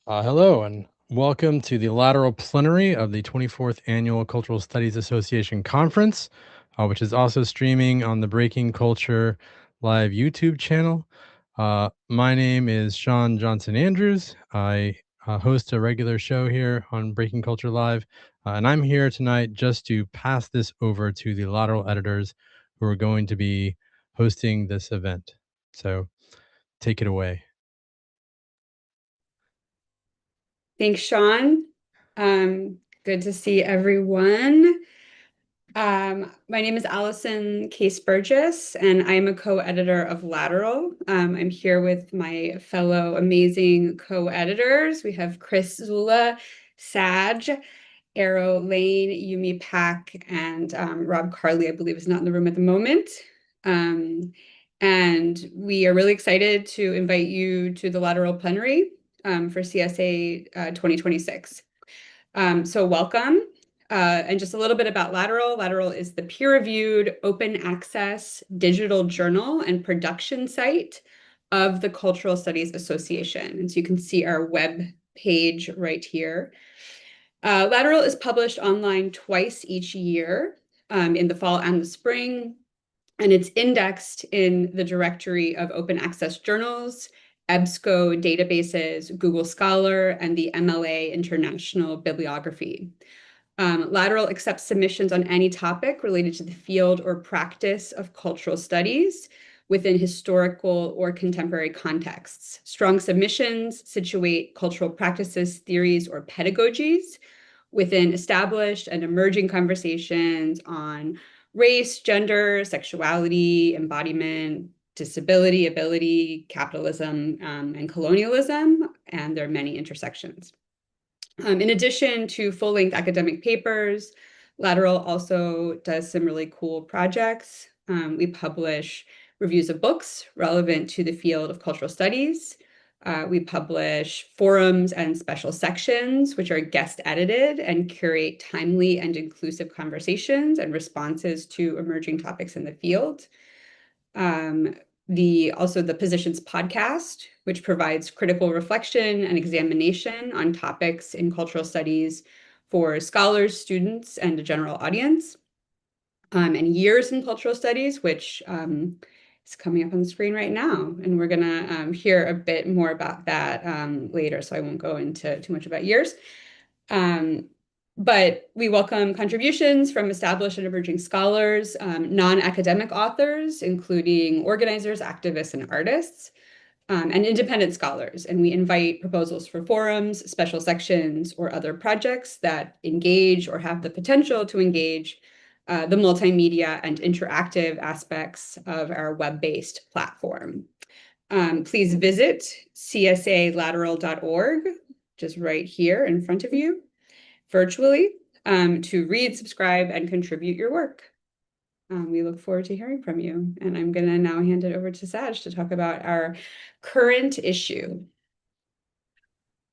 Hello and welcome to the Lateral Plenary of the 24th Annual Cultural Studies Association Conference, which is also streaming on the Breaking Culture live YouTube channel. My name is Sean Johnson Andrews. I host a regular show here on Breaking Culture Live, and I'm here tonight just to pass this over to the Lateral editors who are going to be hosting this event. So take it away. Thanks, Sean. Good to see everyone. My name is Alyson K. Spurgas, and I'm a co-editor of Lateral. I'm here with my fellow amazing co-editors. We have Chris Sula, Saj, Eero Laine, Yumi Pak, and Rob Carley, I believe, is not in the room at the moment. And we are really excited to invite you to the Lateral Plenary for CSA 2026. So welcome. And just a little bit about Lateral. Lateral is the peer-reviewed, open access digital journal and production site of the Cultural Studies Association. And so you can see our web page right here. Lateral is published online twice each year, in the fall and the spring, and it's indexed in the directory of open access journals, EBSCO databases, Google Scholar, and the MLA International Bibliography. Lateral accepts submissions on any topic related to the field or practice of cultural studies within historical or contemporary contexts. Strong submissions situate cultural practices, theories, or pedagogies within established and emerging conversations on race, gender, sexuality, embodiment, disability, ability, capitalism, and colonialism, and their many intersections. In addition to full-length academic papers, Lateral also does some really cool projects. We publish reviews of books relevant to the field of cultural studies. We publish forums and special sections, which are guest edited and curate timely and inclusive conversations and responses to emerging topics in the field. Also the Positions podcast, which provides critical reflection and examination on topics in cultural studies for scholars, students, and the general audience. And Years in Cultural Studies, which is coming up on the screen right now. And we're going to hear a bit more about that later, so I won't go into too much about Years. But we welcome contributions from established and emerging scholars, non-academic authors, including organizers, activists, and artists, and independent scholars. And we invite proposals for forums, special sections, or other projects that engage or have the potential to engage the multimedia and interactive aspects of our web-based platform. Please visit csalateral.org, just right here in front of you, virtually, to read, subscribe, and contribute your work. We look forward to hearing from you. And I'm going to now hand it over to Saj to talk about our current issue.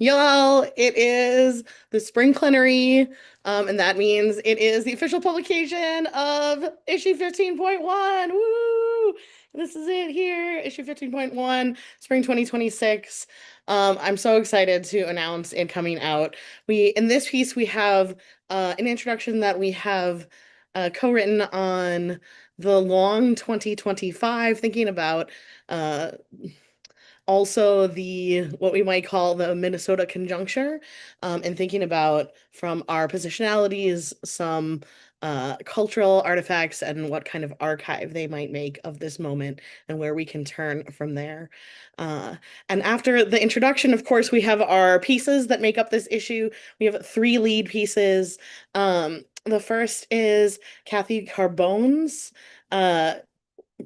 Y'all, it is the spring plenary, and that means it is the official publication of issue 15.1. Woo! This is it here, issue 15.1, spring 2026. I'm so excited to announce it coming out. In this piece, we have an introduction that we have co-written on the long 2025, thinking about also what we might call the Minnesota conjuncture, and thinking about from our positionalities some cultural artifacts and what kind of archive they might make of this moment and where we can turn from there. And after the introduction, of course, we have our pieces that make up this issue. We have 3 lead pieces. The first is Kathy Carbone's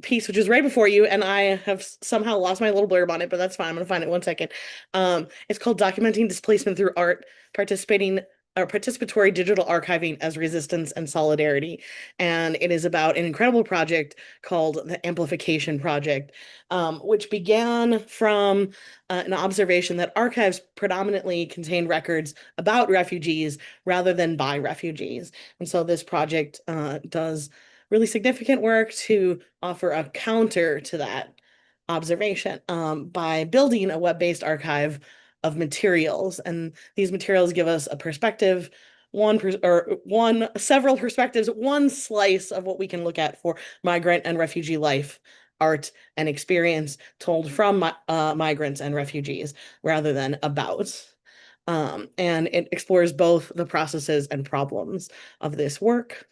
piece, which is right before you, and I have somehow lost my little blurb on it, but that's fine. I'm gonna find it one second. It's called Documenting Displacement Through Art, Participatory Digital Archiving as Resistance and Solidarity. And it is about an incredible project called the Amplification Project, which began from an observation that archives predominantly contain records about refugees rather than by refugees. And so this project does really significant work to offer a counter to that observation by building a web-based archive materials, and these materials give us a perspective, several perspectives, one slice of what we can look at for migrant and refugee life, art, and experience told from migrants and refugees rather than about. And it explores both the processes and problems of this work.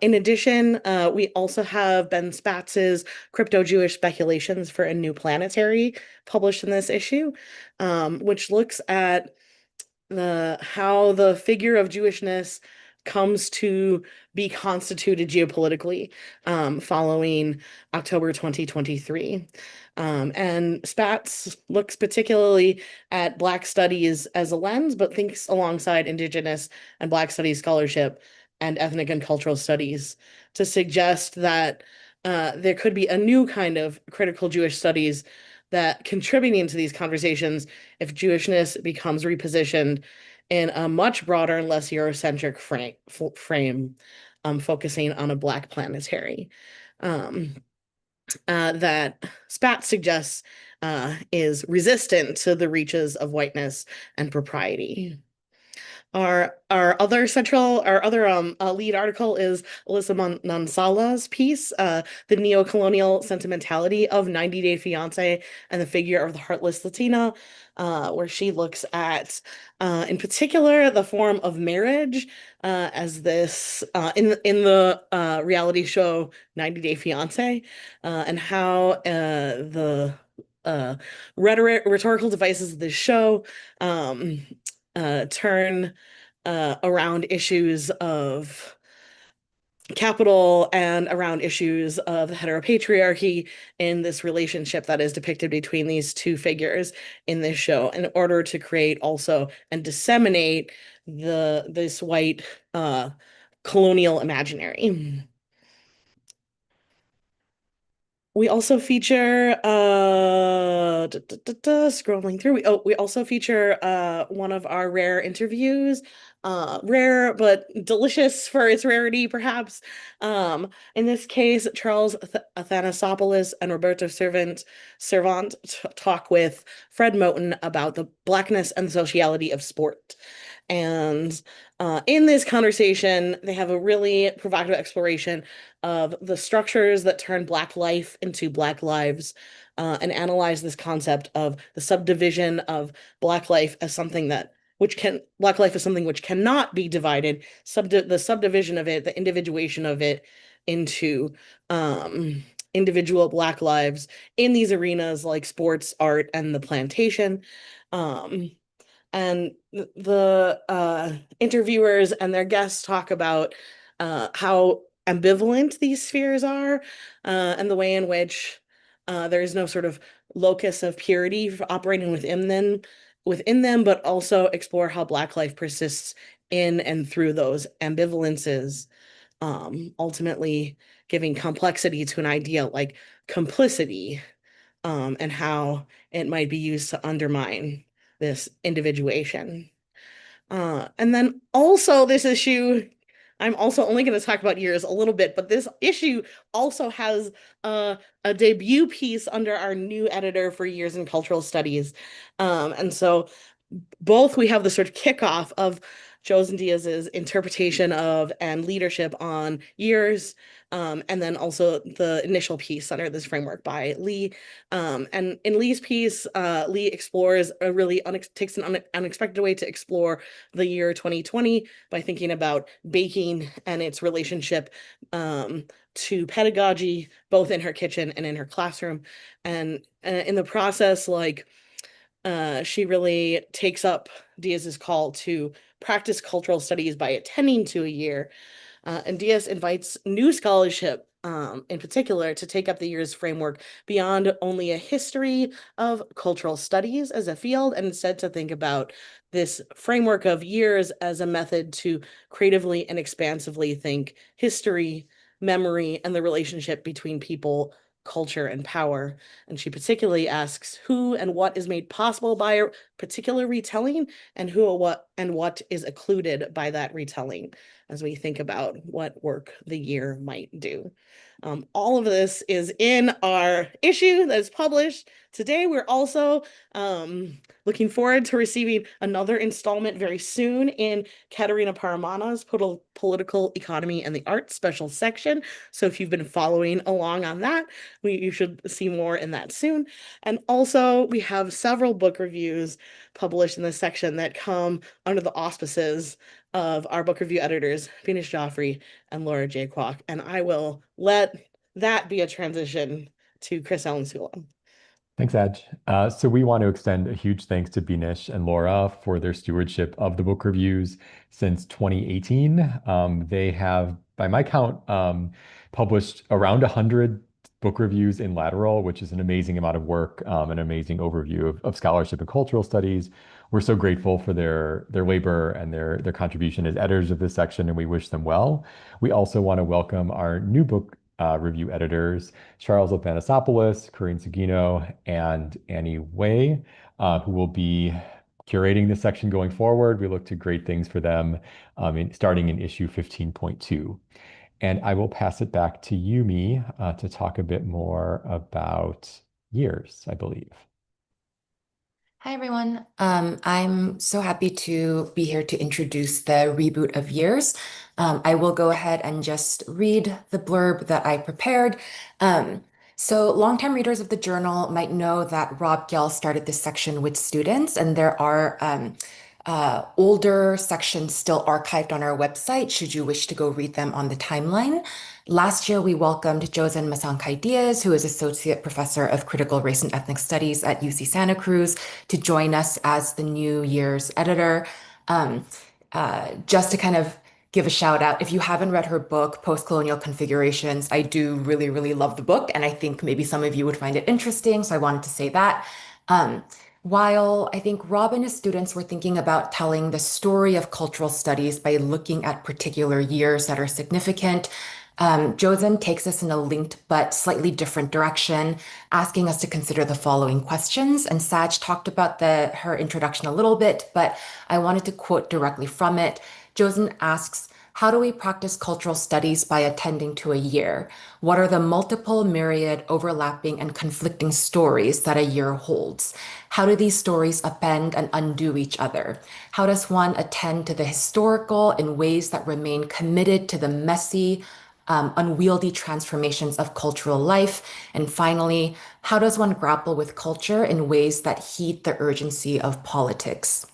In addition, we also have Ben Spatz's Crypto-Jewish Speculations for a New Planetary, published in this issue, which looks at how the figure of Jewishness comes to be constituted geopolitically following October 2023. And Spatz looks particularly at Black studies as a lens, but thinks alongside Indigenous and Black studies scholarship and ethnic and cultural studies to suggest that there could be a new kind of critical Jewish studies that contributing to these conversations if Jewishness becomes repositioned in a much broader and less Eurocentric frame, focusing on a Black planetary. That Spatz suggests is resistant to the reaches of whiteness and propriety. Our other lead article is Alyssa Nansala's piece, The Neo-Colonial Sentimentality of 90 Day Fiancé and the Figure of the Heartless Latina, where she looks at, in particular, the form of marriage as this, in the reality show 90 Day Fiancé, and how the rhetorical devices of this show turn around issues of capital and around issues of heteropatriarchy in this relationship that is depicted between these two figures in this show, in order to create also and disseminate this white colonial imaginary. We also feature scrolling through. We also feature one of our rare interviews, rare but delicious for its rarity, perhaps. In this case, Charles Athanasopoulos and Roberto Servant talk with Fred Moten about the Blackness and sociality of sport. And in this conversation, they have a really provocative exploration of the structures that turn Black life into Black lives, and analyze this concept of the subdivision of Black life as something Black life is something which cannot be divided, the subdivision of it, the individuation of it into individual Black lives in these arenas like sports, art, and the plantation. And the interviewers and their guests talk about how ambivalent these spheres are, and the way in which there is no sort of locus of purity operating within them, but also explore how Black life persists in and through those ambivalences, ultimately giving complexity to an idea like complicity, and how it might be used to undermine this individuation. And then also this issue, I'm also only going to talk about years a little bit, but this issue also has a debut piece under our new editor for years in cultural studies. And so both we have the sort of kickoff of José Diaz's interpretation of and leadership on years, and then also the initial piece under this framework by Lee. And in Lee's piece, Lee explores takes an unexpected way to explore the year 2020 by thinking about baking and its relationship to pedagogy, both in her kitchen and in her classroom. And in the process, she really takes up Diaz's call to practice cultural studies by attending to a year. And Diaz invites new scholarship, in particular, to take up the year's framework beyond only a history of cultural studies as a field, and instead to think about this framework of years as a method to creatively and expansively think history, memory, and the relationship between people, culture, and power. And she particularly asks who and what is made possible by a particular retelling, and what is occluded by that retelling, as we think about what work the year might do. All of this is in our issue that is published today. We're also looking forward to receiving another installment very soon in Katerina Paramana's Political Economy and the Arts special section. So if you've been following along on that, you should see more in that soon. And also, we have several book reviews published in this section that come under the auspices of our book review editors, Venus Joffrey and Laura J. Kwok. And I will let that be a transition to Chris Alen Sula. Thanks, Edge. So we want to extend a huge thanks to Binish and Laura for their stewardship of the book reviews since 2018. They have, by my count, published around 100 book reviews in Lateral, which is an amazing amount of work, an amazing overview of scholarship and cultural studies. We're so grateful for their labor and their contribution as editors of this section, and we wish them well. We also want to welcome our new book review editors, Charles Athanasopoulos, Corinne Sugino, and Annie Wei, who will be curating this section going forward. We look to great things for them starting in issue 15.2. And I will pass it back to Yumi to talk a bit more about years, I believe. Hi, everyone. I'm so happy to be here to introduce the reboot of Years. I will go ahead and just read the blurb that I prepared. So longtime readers of the journal might know that Rob Gell started this section with students, and there are older sections still archived on our website, should you wish to go read them on the timeline. Last year, we welcomed Josen Masankay Diaz, who is Associate Professor of Critical Race and Ethnic Studies at UC Santa Cruz, to join us as the new year's editor. Just to kind of give a shout out, if you haven't read her book, Post-Colonial Configurations, I do really, really love the book, and I think maybe some of you would find it interesting, so I wanted to say that. While I think Rob and his students were thinking about telling the story of cultural studies by looking at particular years that are significant, Josen takes us in a linked but slightly different direction, asking us to consider the following questions. And Saj talked about her introduction a little bit, but I wanted to quote directly from it. Josen asks, how do we practice cultural studies by attending to a year? What are the multiple, myriad, overlapping, and conflicting stories that a year holds? How do these stories append and undo each other? How does one attend to the historical in ways that remain committed to the messy, unwieldy transformations of cultural life? And finally, how does one grapple with culture in ways that heed the urgency of politics?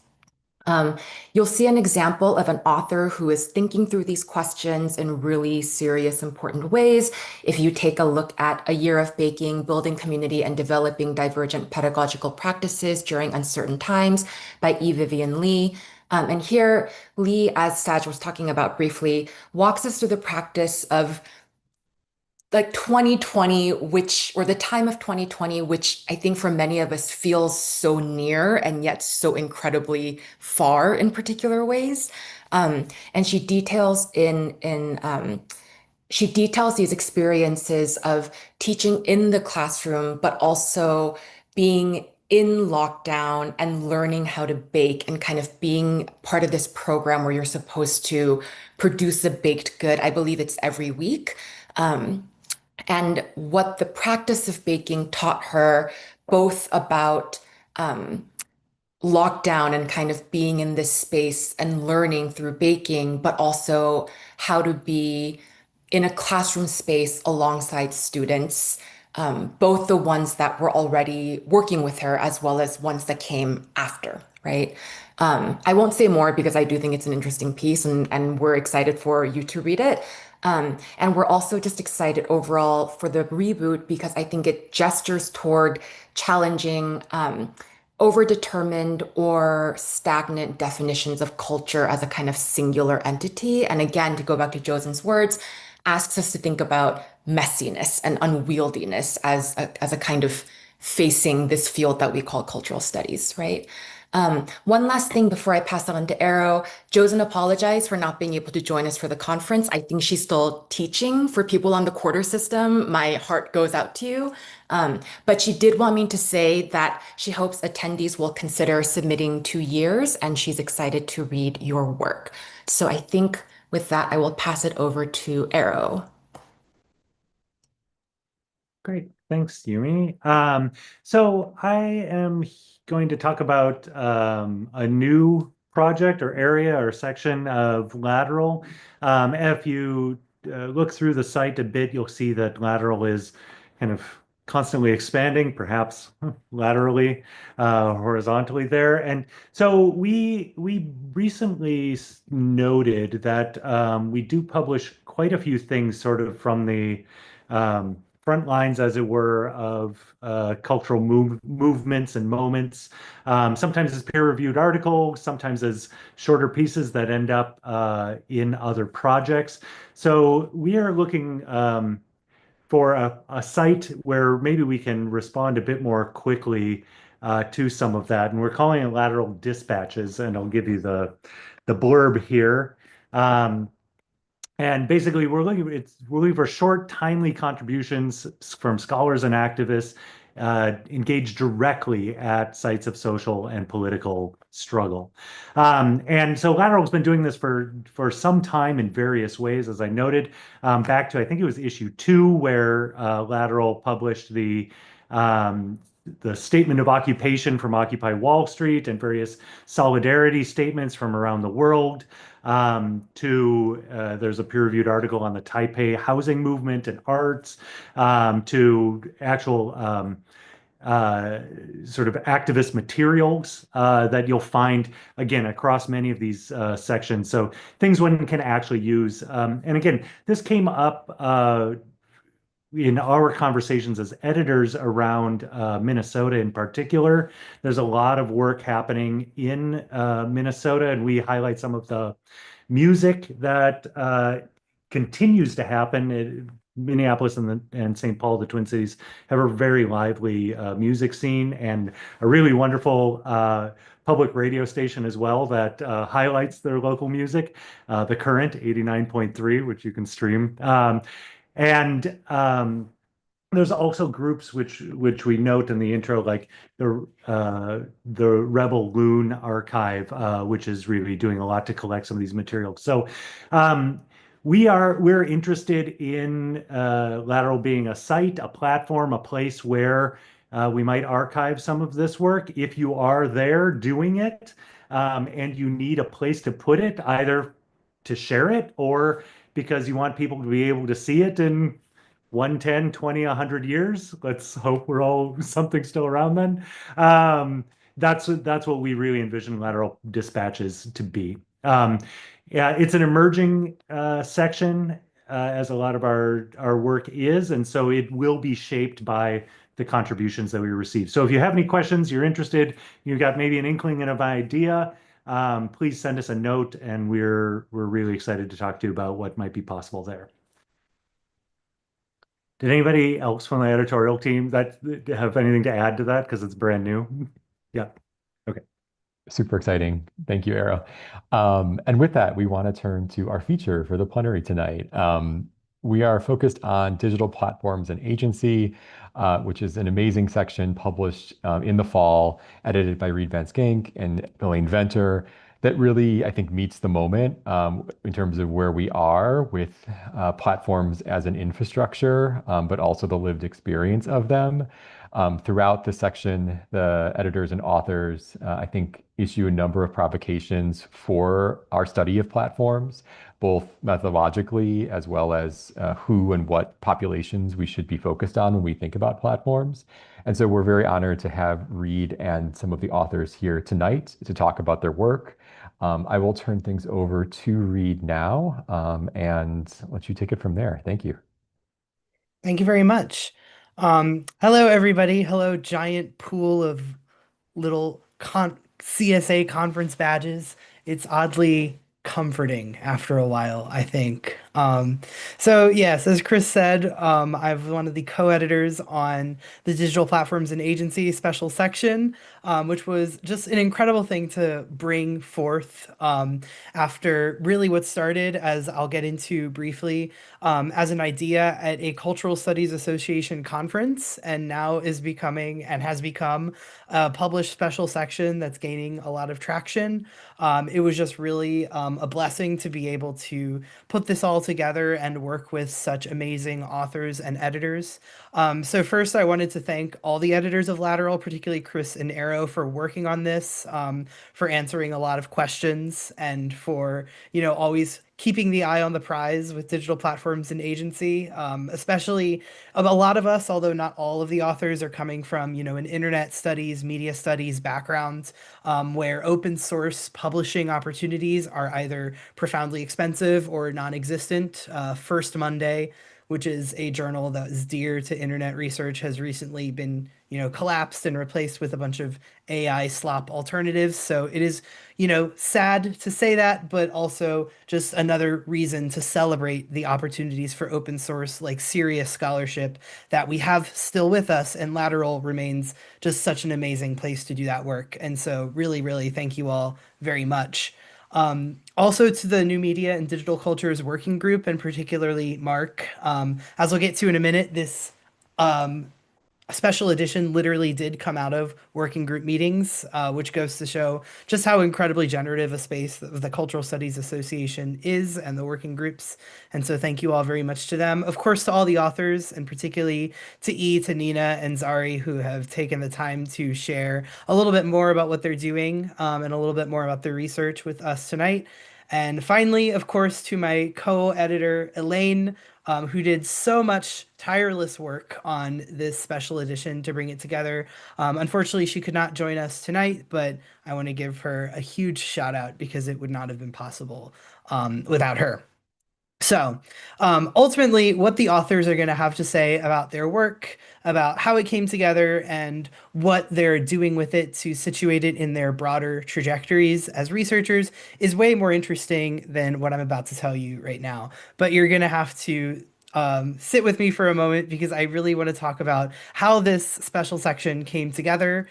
You'll see an example of an author who is thinking through these questions in really serious, important ways. If you take a look at A Year of Baking, Building Community and Developing Divergent Pedagogical Practices During Uncertain Times by E. Vivian Lee. And here, Lee, as Saj was talking about briefly, walks us through the practice of like 2020, or the time of 2020, which I think for many of us feels so near and yet so incredibly far in particular ways. And she details she details these experiences of teaching in the classroom, but also being in lockdown and learning how to bake and kind of being part of this program where you're supposed to produce a baked good. I believe it's every week. And what the practice of baking taught her, both about lockdown and kind of being in this space and learning through baking, but also how to be in a classroom space alongside students, both the ones that were already working with her as well as ones that came after, right? I won't say more because I do think it's an interesting piece and we're excited for you to read it. And we're also just excited overall for the reboot because I think it gestures toward challenging overdetermined or stagnant definitions of culture as a kind of singular entity. And again, to go back to Josen's words, asks us to think about messiness and unwieldiness as a kind of facing this field that we call cultural studies, right? One last thing before I pass it on to Eero. Josen apologized for not being able to join us for the conference. I think she's still teaching for people on the quarter system. My heart goes out to you. But she did want me to say that she hopes attendees will consider submitting 2 years and she's excited to read your work. So I think with that, I will pass it over to Eero. Great. Thanks, Yumi. So I am going to talk about a new project or area or section of Lateral. If you look through the site a bit, you'll see that Lateral is kind of constantly expanding, perhaps laterally, horizontally there. And so we recently noted that we do publish quite a few things sort of from the front lines, as it were, of cultural movements and moments. Sometimes as peer-reviewed articles, sometimes as shorter pieces that end up in other projects. So we are looking for a site where maybe we can respond a bit more quickly to some of that. And we're calling it Lateral Dispatches, and I'll give you the blurb here. And basically, we're looking for short, timely contributions from scholars and activists engaged directly at sites of social and political struggle. And so Lateral's been doing this for some time in various ways, as I noted, back to, I think it was issue 2, where Lateral published the statement of occupation from Occupy Wall Street and various solidarity statements from around the world. There's a peer-reviewed article on the Taipei housing movement and arts, to actual sort of activist materials that you'll find, again, across many of these sections. So things one can actually use. And again, this came up in our conversations as editors around Minnesota in particular. There's a lot of work happening in Minnesota, and we highlight some of the music that continues to happen. Minneapolis and St. Paul, the Twin Cities, have a very lively music scene and a really wonderful public radio station as well that highlights their local music, The Current 89.3, which you can stream. And there's also groups which we note in the intro, like the Rebel Loon Archive, which is really doing a lot to collect some of these materials. So we're interested in Lateral being a site, a platform, a place where we might archive some of this work. If you are there doing it and you need a place to put it, either to share it or because you want people to be able to see it in 1, 10, 20, 100 years. Let's hope we're all something still around then. That's what we really envision Lateral Dispatches to be. Yeah, it's an emerging section, as a lot of our work is, and so it will be shaped by the contributions that we receive. So if you have any questions, you're interested, you've got maybe an inkling of an idea, please send us a note, and we're really excited to talk to you about what might be possible there. Did anybody else from the editorial team that have anything to add to that? Because it's brand new. Yeah. Okay. Super exciting. Thank you, Eero. And with that, we want to turn to our feature for the plenary tonight. We are focused on digital platforms and agency, which is an amazing section published in the fall, edited by Reed Van Schenck and Elaine Venter, that really, I think, meets the moment in terms of where we are with platforms as an infrastructure, but also the lived experience of them. Throughout the section, the editors and authors, I think, issue a number of provocations for our study of platforms, both methodologically as well as who and what populations we should be focused on when we think about platforms. And so we're very honored to have Reed and some of the authors here tonight to talk about their work. I will turn things over to Reed now and let you take it from there. Thank you. Thank you very much. Hello, everybody. Hello, giant pool of little CSA conference badges. It's oddly comforting after a while, I think. So yes, as Chris said, I'm one of the co-editors on the Digital Platforms and Agency special section, which was just an incredible thing to bring forth after really what started, as I'll get into briefly, as an idea at a Cultural Studies Association conference, and now is becoming and has become a published special section that's gaining a lot of traction. It was just really a blessing to be able to put this all all together and work with such amazing authors and editors. So first, I wanted to thank all the editors of Lateral, particularly Chris and Eero, for working on this, for answering a lot of questions, and for, always keeping the eye on the prize with digital platforms and agency, especially a lot of us, although not all of the authors, are coming from, an internet studies, media studies background, where open source publishing opportunities are either profoundly expensive or non-existent. First Monday, which is a journal that is dear to internet research, has recently been, collapsed and replaced with a bunch of AI slop alternatives. So it is, sad to say that, but also just another reason to celebrate the opportunities for open source, like serious scholarship that we have still with us. And Lateral remains just such an amazing place to do that work. And so really, really thank you all very much. Also to the New Media and Digital Cultures Working Group, and particularly Mark. As we'll get to in a minute, this special edition literally did come out of working group meetings, which goes to show just how incredibly generative a space the Cultural Studies Association is, and the working groups. And so thank you all very much to them. Of course, to all the authors, and particularly to Nina and Zari, who have taken the time to share a little bit more about what they're doing, and a little bit more about their research with us tonight. And finally, of course, to my co-editor, Elaine, who did so much tireless work on this special edition to bring it together. Unfortunately, she could not join us tonight, but I want to give her a huge shout out because it would not have been possible without her. So, ultimately, what the authors are going to have to say about their work, about how it came together, and what they're doing with it to situate it in their broader trajectories as researchers is way more interesting than what I'm about to tell you right now. But you're going to have to sit with me for a moment because I really want to talk about how this special section came together.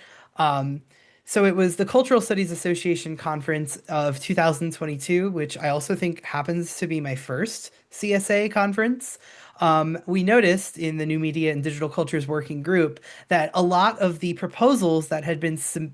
So it was the Cultural Studies Association Conference of 2022, which I also think happens to be my first CSA conference. We noticed in the New Media and Digital Cultures Working Group that a lot of the proposals that had been submitted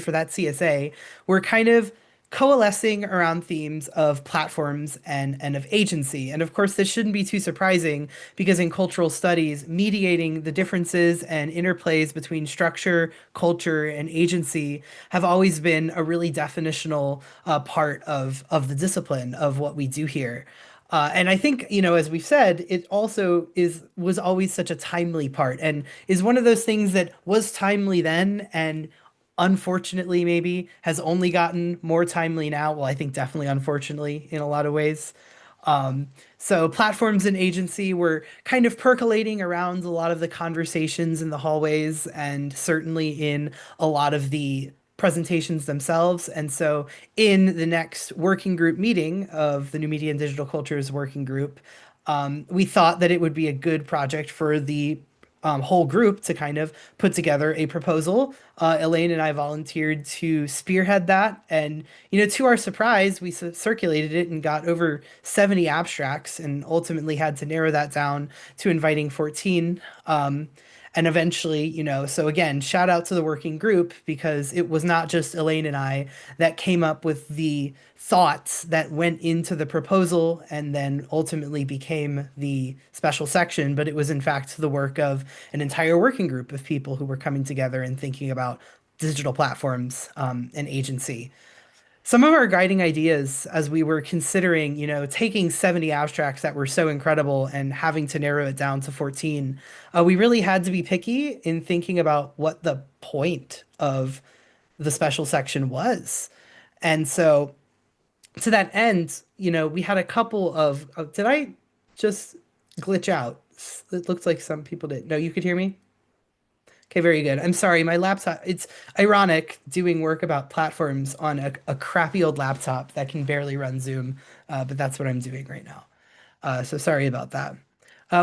for that CSA were kind of coalescing around themes of platforms and of agency. And of course, this shouldn't be too surprising because in cultural studies, mediating the differences and interplays between structure, culture, and agency have always been a really definitional part of the discipline of what we do here. And I think, as we've said, it also was always such a timely part, and is one of those things that was timely then and unfortunately maybe has only gotten more timely now. Well, I think definitely unfortunately in a lot of ways. So platforms and agency were kind of percolating around a lot of the conversations in the hallways, and certainly in a lot of the presentations themselves. And so in the next working group meeting of the New Media and Digital Cultures Working Group, we thought that it would be a good project for the whole group to kind of put together a proposal. Elaine and I volunteered to spearhead that. And, to our surprise, we circulated it and got over 70 abstracts, and ultimately had to narrow that down to inviting 14. And eventually, so again, shout out to the working group, because it was not just Elaine and I that came up with the thoughts that went into the proposal and then ultimately became the special section, but it was in fact the work of an entire working group of people who were coming together and thinking about digital platforms and agency. Some of our guiding ideas as we were considering, taking 70 abstracts that were so incredible and having to narrow it down to 14, we really had to be picky in thinking about what the point of the special section was. And so to that end, we had a couple of did I just glitch out? It looks like some people did. No, you could hear me? Okay, very good. I'm sorry, my laptop, it's ironic doing work about platforms on a crappy old laptop that can barely run Zoom, but that's what I'm doing right now. So sorry about that.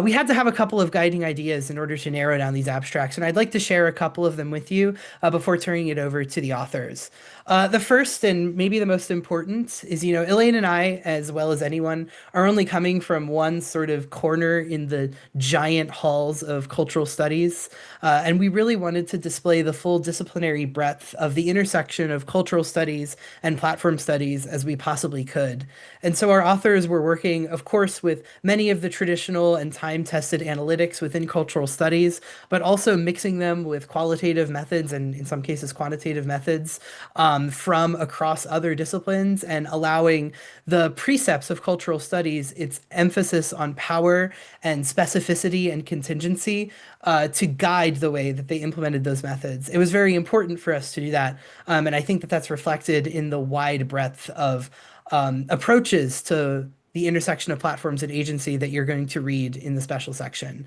We had to have a couple of guiding ideas in order to narrow down these abstracts, and I'd like to share a couple of them with you before turning it over to the authors. The first and maybe the most important is, Elaine and I, as well as anyone, are only coming from one sort of corner in the giant halls of cultural studies, and we really wanted to display the full disciplinary breadth of the intersection of cultural studies and platform studies as we possibly could. And so our authors were working, of course, with many of the traditional and time-tested analytics within cultural studies, but also mixing them with qualitative methods and in some cases quantitative methods from across other disciplines, and allowing the precepts of cultural studies its emphasis on power and specificity and contingency to guide the way that they implemented those methods. It was very important for us to do that, and I think that that's reflected in the wide breadth of approaches to the intersection of platforms and agency that you're going to read in the special section.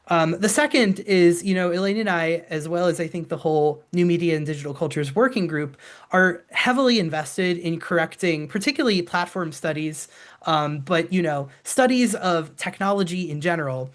The second is, Elaine and I, as well as I think the whole New Media and Digital Cultures Working Group, are heavily invested in correcting, particularly platform studies, but, studies of technology in general,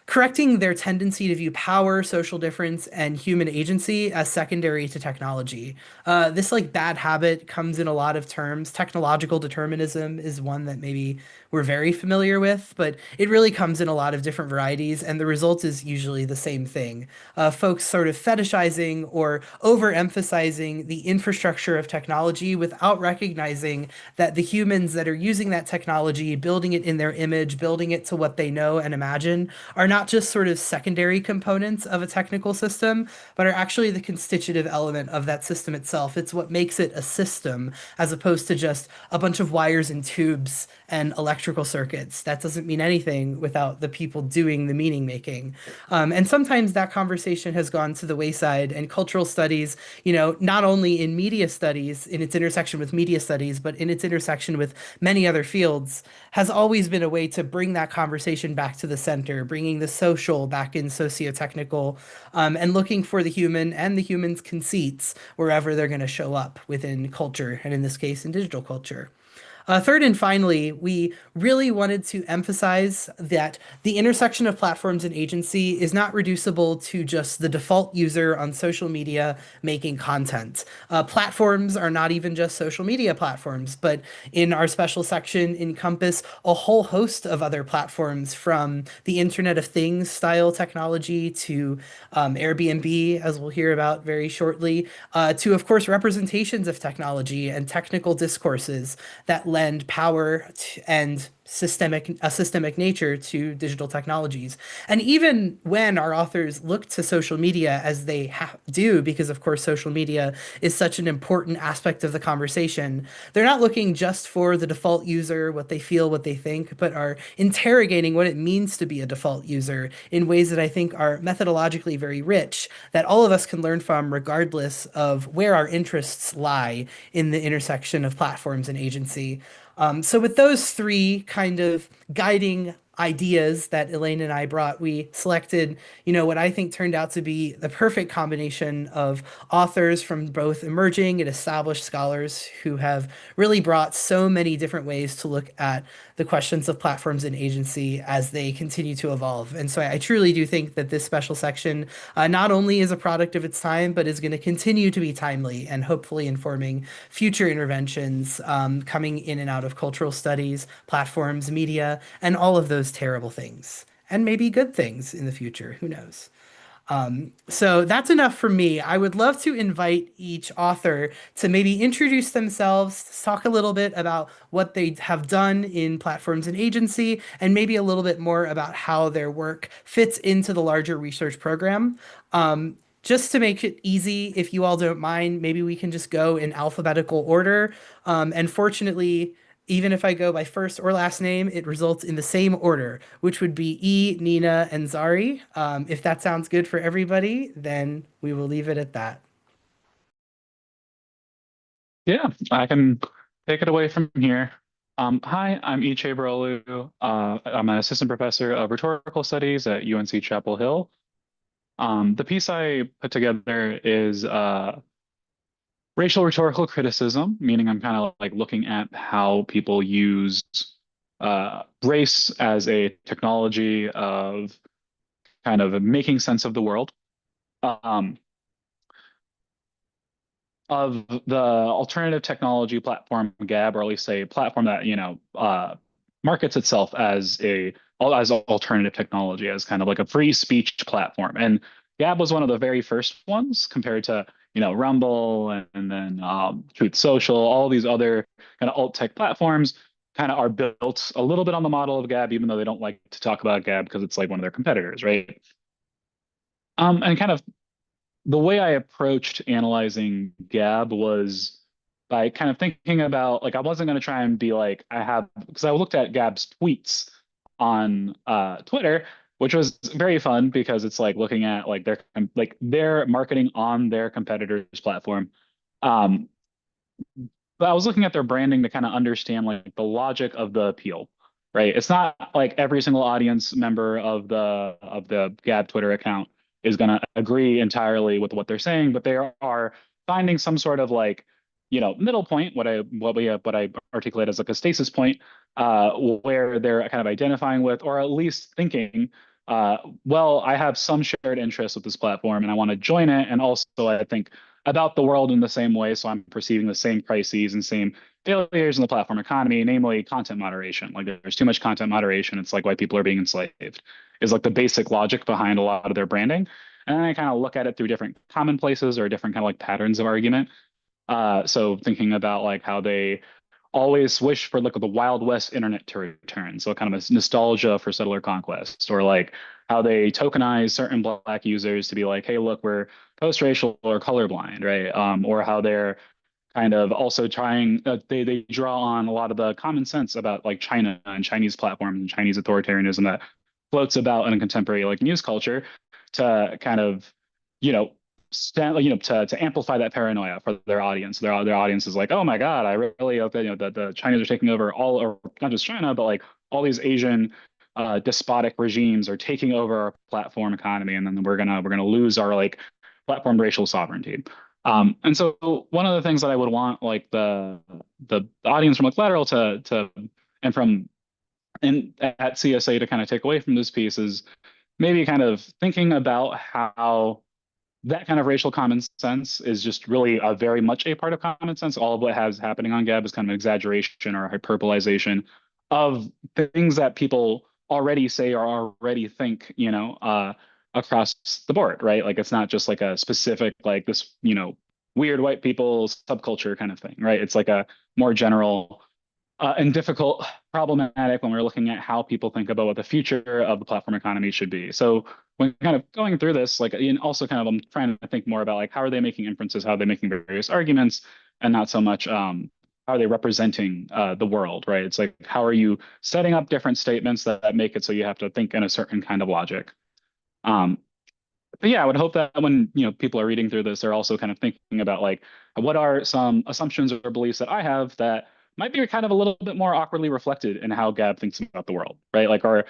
correcting their tendency to view power, social difference, and human agency as secondary to technology. This like bad habit comes in a lot of terms. Technological determinism is one that maybe we're very familiar with, but it really comes in a lot of different varieties, and the result is usually the same thing. Folks sort of fetishizing or overemphasizing the infrastructure of technology without recognizing that the humans that are using that technology, building it in their image, building it to what they know and imagine, are not just sort of secondary components of a technical system, but are actually the constitutive element of that system itself. It's what makes it a system as opposed to just a bunch of wires and tubes and electrical circuits. That doesn't mean anything without the people doing the meaning making. And sometimes that conversation has gone to the wayside, and cultural studies, not only in media studies, in its intersection with media studies, but in its intersection with many other fields, has always been a way to bring that conversation back to the center, bringing the social back in socio-technical, and looking for the human and the human's conceits wherever they're going to show up within culture, and in this case, in digital culture. Third and finally, we really wanted to emphasize that the intersection of platforms and agency is not reducible to just the default user on social media making content. Platforms are not even just social media platforms, but in our special section encompass a whole host of other platforms, from the Internet of Things style technology to Airbnb, as we'll hear about very shortly, to, of course, representations of technology and technical discourses that lend power and a systemic nature to digital technologies. And even when our authors look to social media, as they do, because of course social media is such an important aspect of the conversation, they're not looking just for the default user, what they feel, what they think, but are interrogating what it means to be a default user in ways that I think are methodologically very rich, that all of us can learn from regardless of where our interests lie in the intersection of platforms and agency. So with those three kind of guiding ideas that Elaine and I brought, we selected, what I think turned out to be the perfect combination of authors from both emerging and established scholars who have really brought so many different ways to look at the questions of platforms and agency as they continue to evolve. And so I truly do think that this special section not only is a product of its time, but is going to continue to be timely and hopefully informing future interventions coming in and out of cultural studies, platforms, media, and all of those terrible things. And maybe good things in the future. Who knows? So that's enough for me. I would love to invite each author to maybe introduce themselves, talk a little bit about what they have done in platforms and agency, and maybe a little bit more about how their work fits into the larger research program. Just to make it easy, if you all don't mind, maybe we can just go in alphabetical order. And fortunately, even if I go by first or last name, it results in the same order, which would be E, Nina, and Zari. If that sounds good for everybody, then we will leave it at that. Yeah, I can take it away from here. Hi, I'm Chebrolu. I'm an assistant professor of rhetorical studies at UNC Chapel Hill. The piece I put together is racial rhetorical criticism, meaning I'm kind of like looking at how people used race as a technology of kind of making sense of the world. Of the alternative technology platform Gab, or at least a platform that markets itself as alternative technology, as kind of like a free speech platform. And Gab was one of the very first ones compared to Rumble and then Truth Social. All these other kind of alt tech platforms kind of are built a little bit on the model of Gab, even though they don't like to talk about Gab because it's like one of their competitors, right? And kind of the way I approached analyzing Gab was by kind of thinking about, like, I wasn't going to try and be like, because I looked at Gab's tweets on Twitter, which was very fun because it's like looking at like their marketing on their competitor's platform. But I was looking at their branding to kind of understand like the logic of the appeal, right? It's not like every single audience member of the Gab Twitter account is going to agree entirely with what they're saying, but they are finding some sort of like, middle point, what I articulate as like a stasis point, where they're kind of identifying with, or at least thinking, well, I have some shared interest with this platform and I want to join it. And also I think about the world in the same way. So I'm perceiving the same crises and same failures in the platform economy, namely content moderation. Like there's too much content moderation. It's like white people are being enslaved, is like the basic logic behind a lot of their branding. And then I kind of look at it through different commonplaces or different kind of like patterns of argument. So thinking about like how they always wish for like the Wild West internet to return. So kind of a nostalgia for settler conquest, or like how they tokenize certain Black users to be like, hey, look, we're post-racial or colorblind, right? Or how they're kind of also trying, they draw on a lot of the common sense about like China and Chinese platforms and Chinese authoritarianism that floats about in a contemporary like news culture to kind of, to amplify that paranoia for their audience. Their audience is like, oh my God, I really hope that the Chinese are taking over all, or not just China, but like all these Asian despotic regimes are taking over our platform economy, and then we're gonna lose our like platform racial sovereignty. And so one of the things that I would want like the audience from like Lateral to and from at CSA to kind of take away from this piece is maybe kind of thinking about how that kind of racial common sense is just really very much a part of common sense. All of what has happening on Gab is kind of an exaggeration or a hyperbolization of things that people already say or already think, across the board, right? Like it's not just like a specific, like this, weird white people subculture kind of thing, right? It's like a more general and difficult, problematic when we're looking at how people think about what the future of the platform economy should be. So when kind of going through this, like, and also kind of I'm trying to think more about like how are they making inferences, how are they making various arguments, and not so much how are they representing the world, right? It's like how are you setting up different statements that make it so you have to think in a certain kind of logic. But yeah, I would hope that when people are reading through this, they're also kind of thinking about like what are some assumptions or beliefs that I have that might be kind of a little bit more awkwardly reflected in how Gab thinks about the world, right? Like, or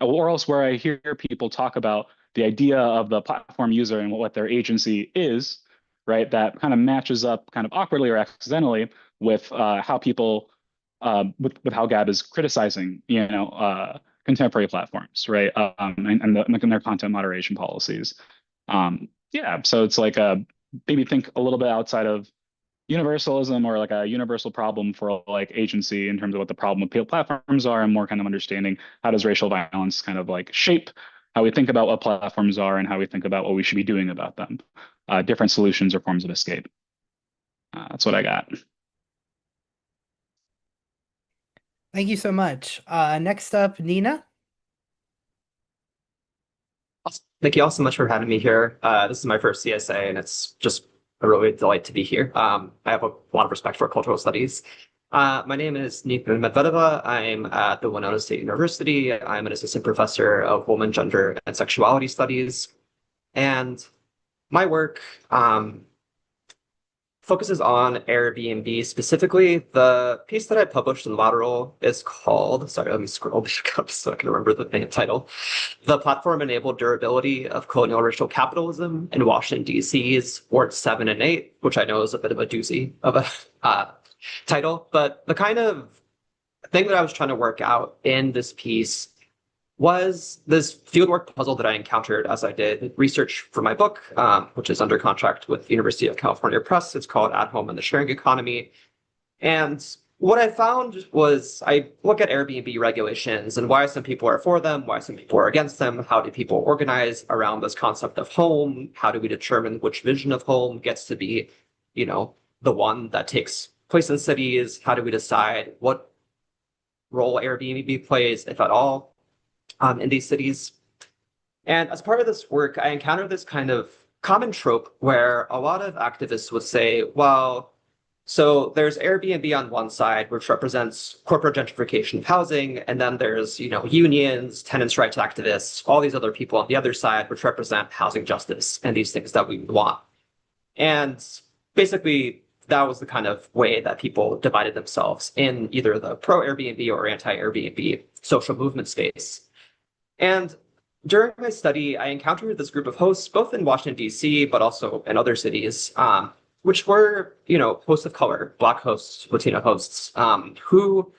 else where I hear people talk about the idea of the platform user and what their agency is, right? That kind of matches up kind of awkwardly or accidentally with how people with how Gab is criticizing, contemporary platforms, right? And their content moderation policies. Yeah, so it's like maybe think a little bit outside of universalism or like a universal problem for like agency in terms of what the problem with platforms are, and more kind of understanding how does racial violence kind of like shape how we think about what platforms are and how we think about what we should be doing about them. Different solutions or forms of escape. That's what I got. Thank you so much. Next up, Nina. Thank you all so much for having me here. This is my first CSA, and it's just a really delight to be here. I have a lot of respect for cultural studies. My name is Yumi Medvedeva. I'm at the Winona State University. I'm an assistant professor of women, gender, and sexuality studies. And my work focuses on Airbnb. Specifically, the piece that I published in Lateral is called, sorry, let me scroll back up so I can remember the main title. The Platform-Enabled Durability of Colonial Racial Capitalism in Washington, D.C.'s Wards 7 and 8, which I know is a bit of a doozy of a title. But the kind of thing that I was trying to work out in this piece was this fieldwork puzzle that I encountered as I did research for my book, which is under contract with the University of California Press. It's called At Home in the Sharing Economy. And what I found was I look at Airbnb regulations and why some people are for them, why some people are against them, how do people organize around this concept of home, how do we determine which vision of home gets to be, the one that takes place in cities, how do we decide what role Airbnb plays, if at all, in these cities. And as part of this work, I encountered this kind of common trope where a lot of activists would say, well, so there's Airbnb on one side, which represents corporate gentrification of housing, and then there's, unions, tenants' rights activists, all these other people on the other side, which represent housing justice and these things that we want. And basically, that was the kind of way that people divided themselves in either the pro-Airbnb or anti-Airbnb social movement space. And during my study, I encountered this group of hosts, both in Washington, D.C., but also in other cities, which were, hosts of color, Black hosts, Latino hosts, who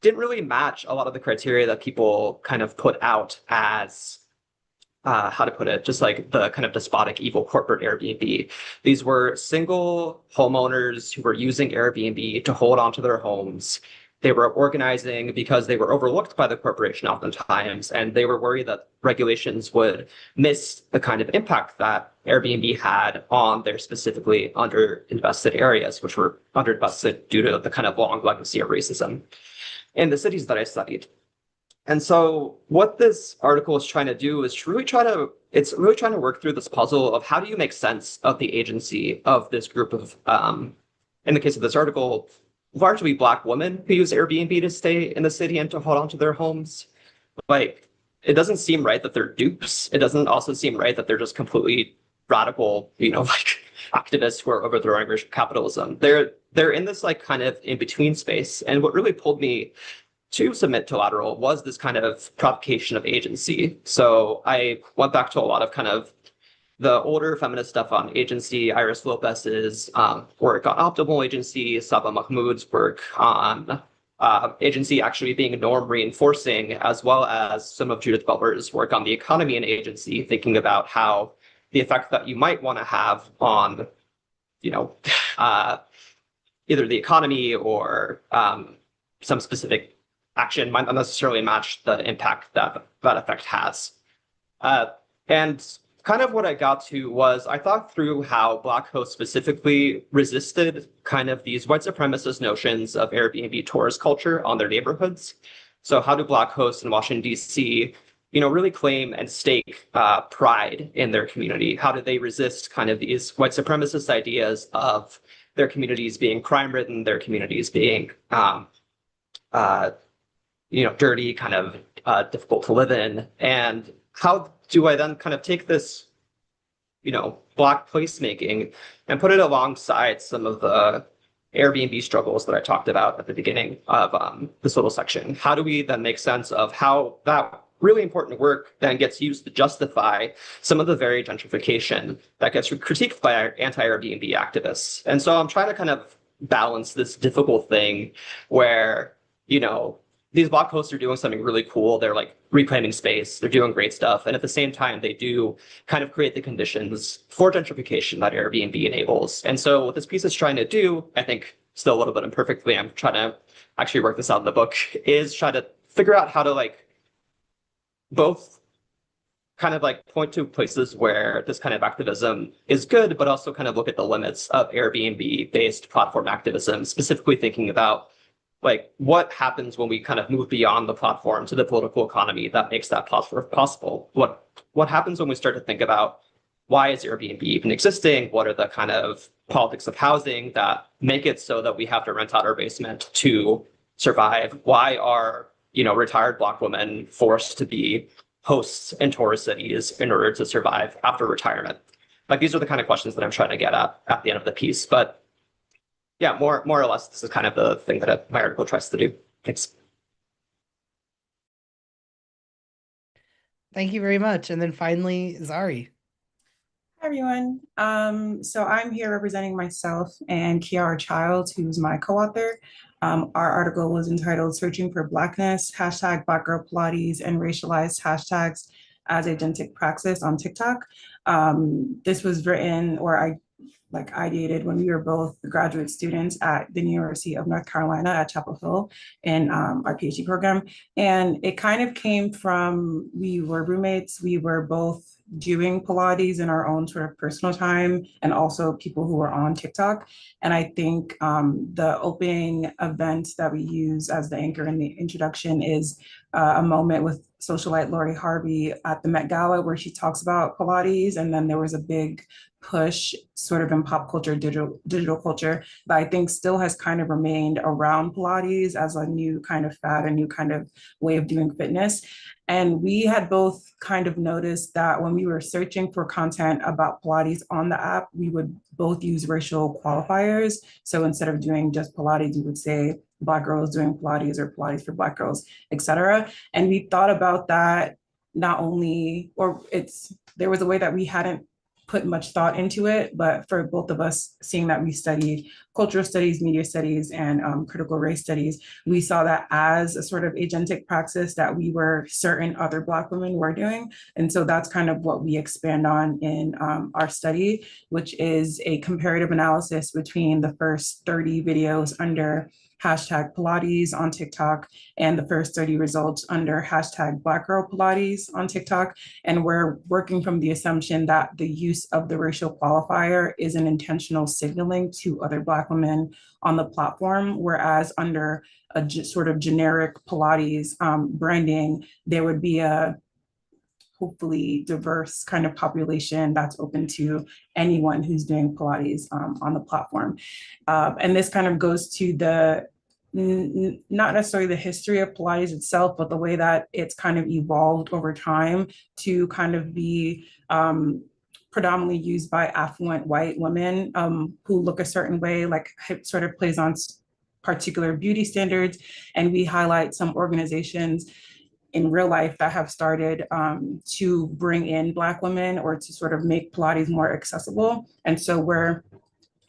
didn't really match a lot of the criteria that people kind of put out as, how to put it, just like the kind of despotic, evil corporate Airbnb. These were single homeowners who were using Airbnb to hold on to their homes. They were organizing because they were overlooked by the corporation oftentimes, and they were worried that regulations would miss the kind of impact that Airbnb had on their specifically underinvested areas, which were underinvested due to the kind of long legacy of racism in the cities that I studied. And so what this article is trying to do is really trying to work through this puzzle of how do you make sense of the agency of this group of, in the case of this article, largely Black women who use Airbnb to stay in the city and to hold on to their homes. Like, it doesn't seem right that they're dupes. It doesn't also seem right that they're just completely radical, activists who are overthrowing racial capitalism. They're in this kind of in-between space. And what really pulled me to submit to Lateral was this kind of provocation of agency. So I went back to a lot of kind of the older feminist stuff on agency, Iris Lopez's work on optimal agency, Saba Mahmood's work on agency actually being norm reinforcing, as well as some of Judith Butler's work on the economy and agency, thinking about how the effect that you might want to have on, either the economy or some specific action might not necessarily match the impact that that effect has. And kind of what I got to was I thought through how Black hosts specifically resisted kind of these white supremacist notions of Airbnb tourist culture on their neighborhoods. So how do Black hosts in Washington, D.C., really claim and stake pride in their community? How do they resist kind of these white supremacist ideas of their communities being crime-ridden, their communities being, dirty, kind of difficult to live in? And how do I then kind of take this, Black placemaking and put it alongside some of the Airbnb struggles that I talked about at the beginning of this little section? How do we then make sense of how that really important work then gets used to justify some of the very gentrification that gets critiqued by anti-Airbnb activists? And so I'm trying to kind of balance this difficult thing where, these Black hosts are doing something really cool. They're reclaiming space. They're doing great stuff. And at the same time, they do kind of create the conditions for gentrification that Airbnb enables. And so what this piece is trying to do, I think still a little bit imperfectly, I'm trying to actually work this out in the book, is try to figure out how to both kind of point to places where this kind of activism is good, but also kind of look at the limits of Airbnb-based platform activism, specifically thinking about what happens when we kind of move beyond the platform to the political economy that makes that possible? What happens when we start to think about why is Airbnb even existing? What are the kind of politics of housing that make it so that we have to rent out our basement to survive? Why are, retired Black women forced to be hosts in tourist cities in order to survive after retirement? These are the kind of questions that I'm trying to get at the end of the piece. But yeah, more or less, this is kind of the thing that my article tries to do. Thanks. Thank you very much. And then finally, Zari. Hi, everyone. So I'm here representing myself and Kiara Childs, who's my co-author. Our article was entitled Searching for Blackness, hashtag Black Girl Pilates and Racialized Hashtags as Agentic Praxis on TikTok. This was written, or I ideated when we were both graduate students at the University of North Carolina at Chapel Hill in our PhD program. And it kind of came from, we were roommates, we were both doing Pilates in our own sort of personal time, and also people who were on TikTok. And I think the opening event that we use as the anchor in the introduction is a moment with socialite Lori Harvey at the Met Gala where she talks about Pilates. And then there was a big push sort of in pop culture, digital culture, that I think still has kind of remained around Pilates as a new kind of fad, a new kind of way of doing fitness. And we had both kind of noticed that when we were searching for content about Pilates on the app, we would both use racial qualifiers. So instead of doing just Pilates, we would say Black girls doing Pilates or Pilates for Black girls, et cetera. And we thought about that not only, or there was a way that we hadn't put much thought into it, but for both of us, seeing that we studied cultural studies, media studies, and critical race studies, we saw that as a sort of agentic praxis that we were certain other Black women were doing. And so that's kind of what we expand on in our study, which is a comparative analysis between the first 30 videos under hashtag Pilates on TikTok and the first 30 results under hashtag Black Girl Pilates on TikTok. And we're working from the assumption that the use of the racial qualifier is an intentional signaling to other Black women on the platform, whereas under a sort of generic Pilates branding, there would be a hopefully diverse kind of population that's open to anyone who's doing Pilates on the platform. And this kind of goes to not necessarily the history of Pilates itself, but the way that it's kind of evolved over time to kind of be predominantly used by affluent white women who look a certain way, like it sort of plays on particular beauty standards. And we highlight some organizations in real life that have started to bring in Black women or to sort of make Pilates more accessible. And so we're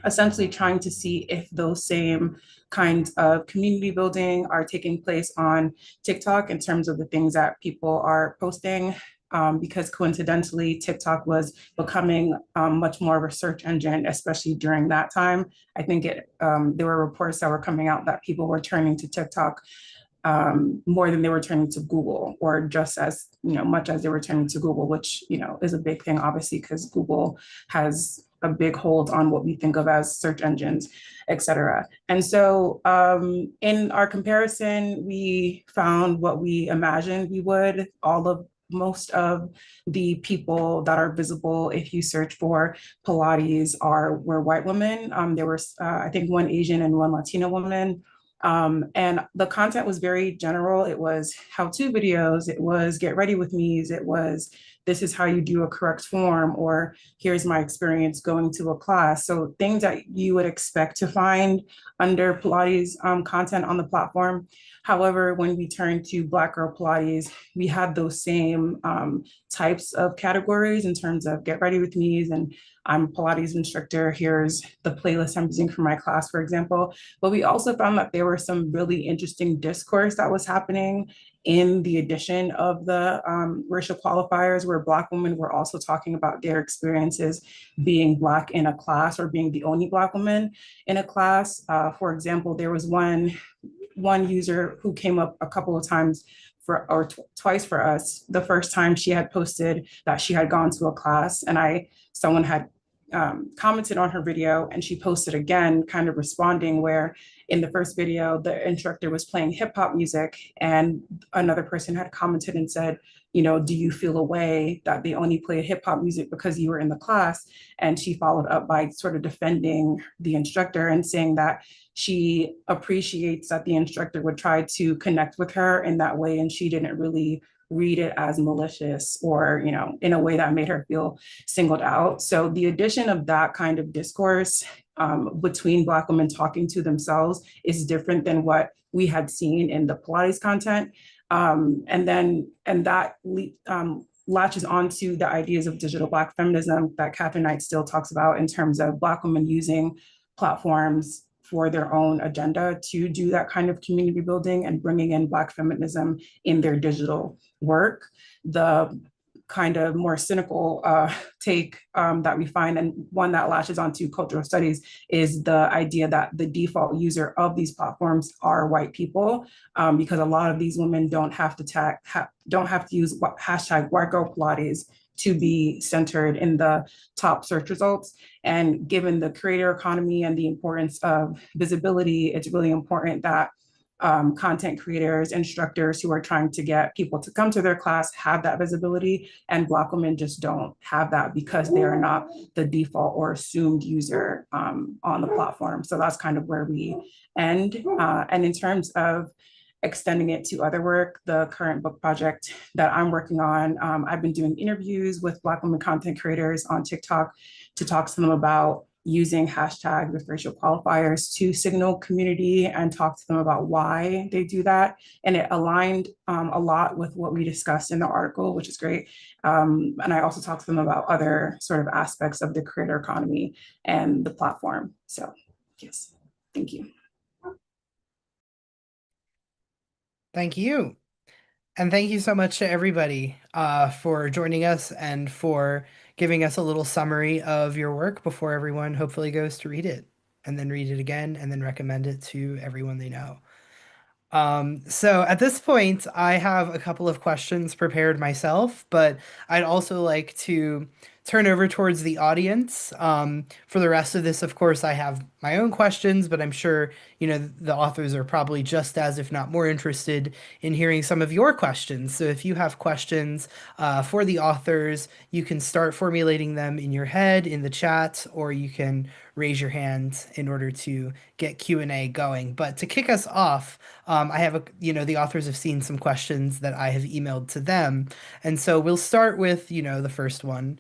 essentially trying to see if those same kinds of community building are taking place on TikTok in terms of the things that people are posting. Because coincidentally, TikTok was becoming much more of a search engine, especially during that time. I think there were reports that were coming out that people were turning to TikTok more than they were turning to Google, or just as much as they were turning to Google, which is a big thing, obviously, because Google has a big hold on what we think of as search engines, et cetera. And so in our comparison, we found what we imagined we would. Most of the people that are visible if you search for Pilates were white women. There were, I think, one Asian and one Latina woman. And the content was very general. It was how-to videos, it was get ready with me's, it was this is how you do a correct form, or here's my experience going to a class. So things that you would expect to find under Pilates content on the platform. However, when we turned to Black Girl Pilates, we had those same types of categories in terms of get ready with me's and I'm a Pilates instructor, here's the playlist I'm using for my class, for example. But we also found that there were some really interesting discourse that was happening in the addition of the racial qualifiers, where Black women were also talking about their experiences being Black in a class or being the only Black woman in a class. For example, there was one user who came up a couple of times twice for us. The first time she had posted that she had gone to a class, and someone had commented on her video, and she posted again, kind of responding, where in the first video, the instructor was playing hip hop music, and another person had commented and said, do you feel a way that they only play hip hop music because you were in the class? And she followed up by sort of defending the instructor and saying that she appreciates that the instructor would try to connect with her in that way, and she didn't really read it as malicious or, in a way that made her feel singled out. So the addition of that kind of discourse between Black women talking to themselves is different than what we had seen in the Pilates content. And that latches onto the ideas of digital Black feminism that Catherine Knight still talks about in terms of Black women using platforms for their own agenda to do that kind of community building and bringing in Black feminism in their digital work. The kind of more cynical take that we find, and one that latches onto cultural studies, is the idea that the default user of these platforms are white people, because a lot of these women don't have to use hashtag white girl Pilates to be centered in the top search results. And given the creator economy and the importance of visibility, it's really important that content creators, instructors who are trying to get people to come to their class have that visibility, and Black women just don't have that because they are not the default or assumed user on the platform. So that's kind of where we end. And in terms of extending it to other work, the current book project that I'm working on, I've been doing interviews with Black women content creators on TikTok to talk to them about using hashtags with racial qualifiers to signal community and talk to them about why they do that. And it aligned a lot with what we discussed in the article, which is great. And I also talked to them about other sort of aspects of the creator economy and the platform. So yes, thank you. Thank you. And thank you so much to everybody for joining us and for giving us a little summary of your work before everyone hopefully goes to read it and then read it again and then recommend it to everyone they know. So at this point, I have a couple of questions prepared myself, but I'd also like to turn over towards the audience. For the rest of this, of course, I have my own questions, but I'm sure, the authors are probably just as, if not more interested in hearing some of your questions. So if you have questions for the authors, you can start formulating them in your head in the chat, or you can raise your hand in order to get Q&A going. But to kick us off, I have, the authors have seen some questions that I have emailed to them. And so we'll start with, the first one,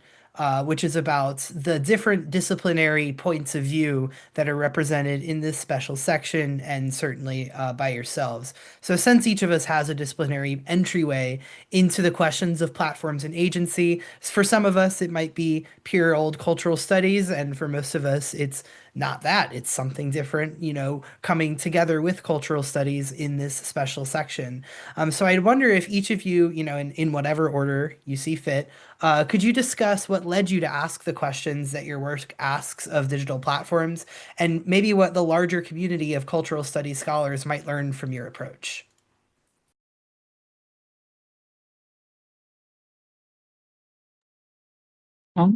which is about the different disciplinary points of view that are represented in this special section, and certainly by yourselves. So since each of us has a disciplinary entryway into the questions of platforms and agency, for some of us it might be pure old cultural studies, and for most of us it's not that. It's something different, coming together with cultural studies in this special section. So I'd wonder if each of you, in whatever order you see fit, could you discuss what led you to ask the questions that your work asks of digital platforms, and maybe what the larger community of cultural studies scholars might learn from your approach?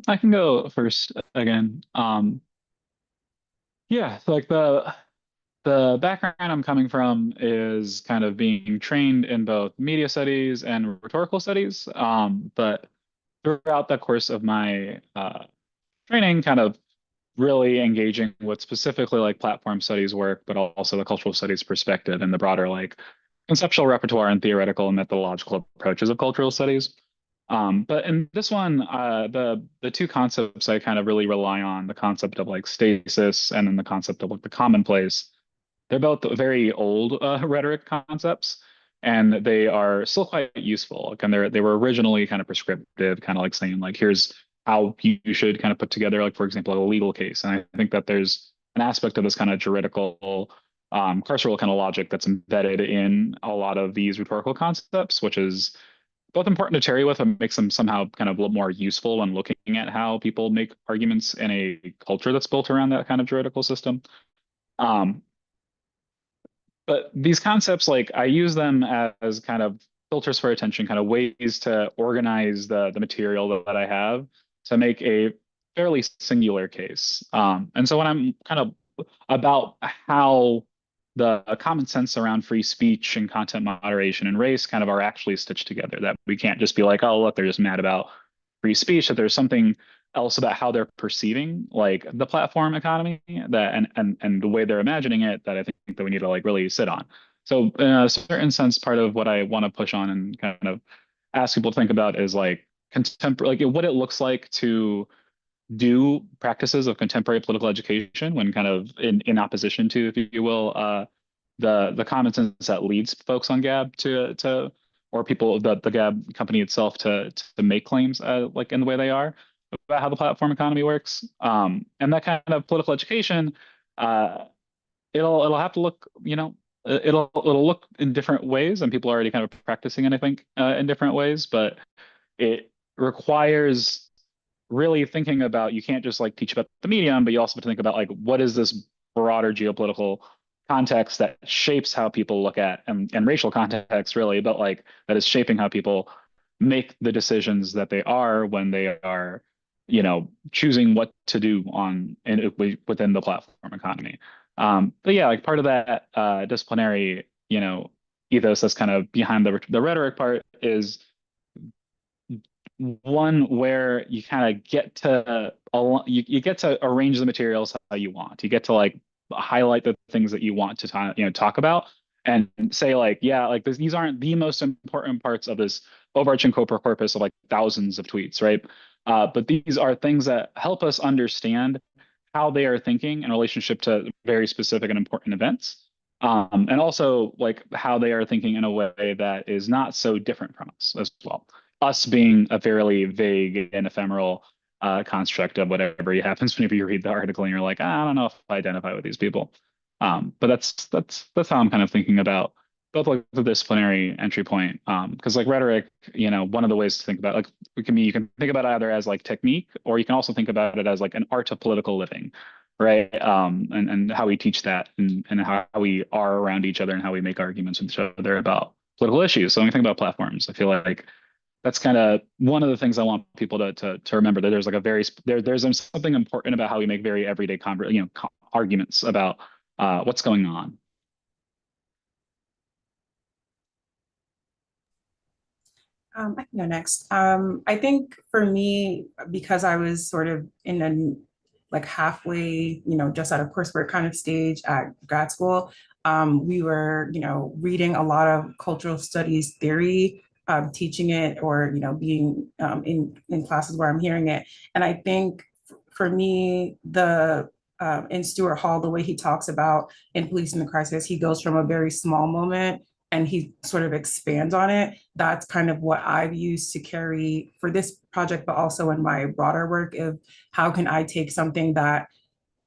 I can go first again. Yeah, so like the background I'm coming from is kind of being trained in both media studies and rhetorical studies. But throughout the course of my training, kind of really engaging with specifically like platform studies work, but also the cultural studies perspective and the broader like conceptual repertoire and theoretical and methodological approaches of cultural studies. But in this one, the two concepts I kind of really rely on, the concept of like stasis and then the concept of like the commonplace. They're both very old rhetoric concepts, and they are still quite useful. Like, and they were originally kind of prescriptive, kind of like saying like here's how you should kind of put together, like for example, a legal case. And I think that there's an aspect of this kind of juridical carceral kind of logic that's embedded in a lot of these rhetorical concepts, which is both important to tarry with and makes them somehow kind of a little more useful when looking at how people make arguments in a culture that's built around that kind of juridical system. But these concepts, like I use them as kind of filters for attention, kind of ways to organize the material that I have to make a fairly singular case. And so when I'm kind of about how the common sense around free speech and content moderation and race kind of are actually stitched together, that we can't just be like, oh, look, they're just mad about free speech, that there's something else about how they're perceiving like the platform economy that and the way they're imagining it that I think that we need to like really sit on. So in a certain sense, part of what I want to push on and kind of ask people to think about is like contemporary, like what it looks like to do practices of contemporary political education when kind of in opposition to, if you will, the common sense that leads folks on Gab to or people the Gab company itself to make claims like in the way they are about how the platform economy works. And that kind of political education it'll have to look, it'll look in different ways, and people are already kind of practicing it, I think, in different ways, but it requires really thinking about, you can't just like teach about the medium, but you also have to think about like, what is this broader geopolitical context that shapes how people look at, and racial context really, but like that is shaping how people make the decisions that they are when they are, choosing what to do within the platform economy. But yeah, like part of that disciplinary, ethos that's kind of behind the rhetoric part is one where you kind of get to you get to arrange the materials how you want. You get to like highlight the things that you want to talk about, and say like, yeah, like these aren't the most important parts of this overarching corpus of like thousands of tweets, right? But these are things that help us understand how they are thinking in relationship to very specific and important events. And also like how they are thinking in a way that is not so different from us as well. Us being a fairly vague and ephemeral construct of whatever happens whenever you read the article and you're like, I don't know if I identify with these people. But that's how I'm kind of thinking about both like the disciplinary entry point. Because like rhetoric, one of the ways to think about, like, you can think about it either as like technique, or you can also think about it as like an art of political living, right? And how we teach that, and how we are around each other, and how we make arguments with each other about political issues. So when we think about platforms, I feel like that's kind of one of the things I want people to remember, that there's like there's something important about how we make very everyday arguments about what's going on. I can go next. I think for me, because I was sort of in a like halfway, just out of coursework kind of stage at grad school, we were, reading a lot of cultural studies theory, teaching it, or being in classes where I'm hearing it. And I think for me, in Stuart Hall, the way he talks about in Police in the Crisis, he goes from a very small moment and he sort of expands on it. That's kind of what I've used to carry for this project, but also in my broader work of how can I take something that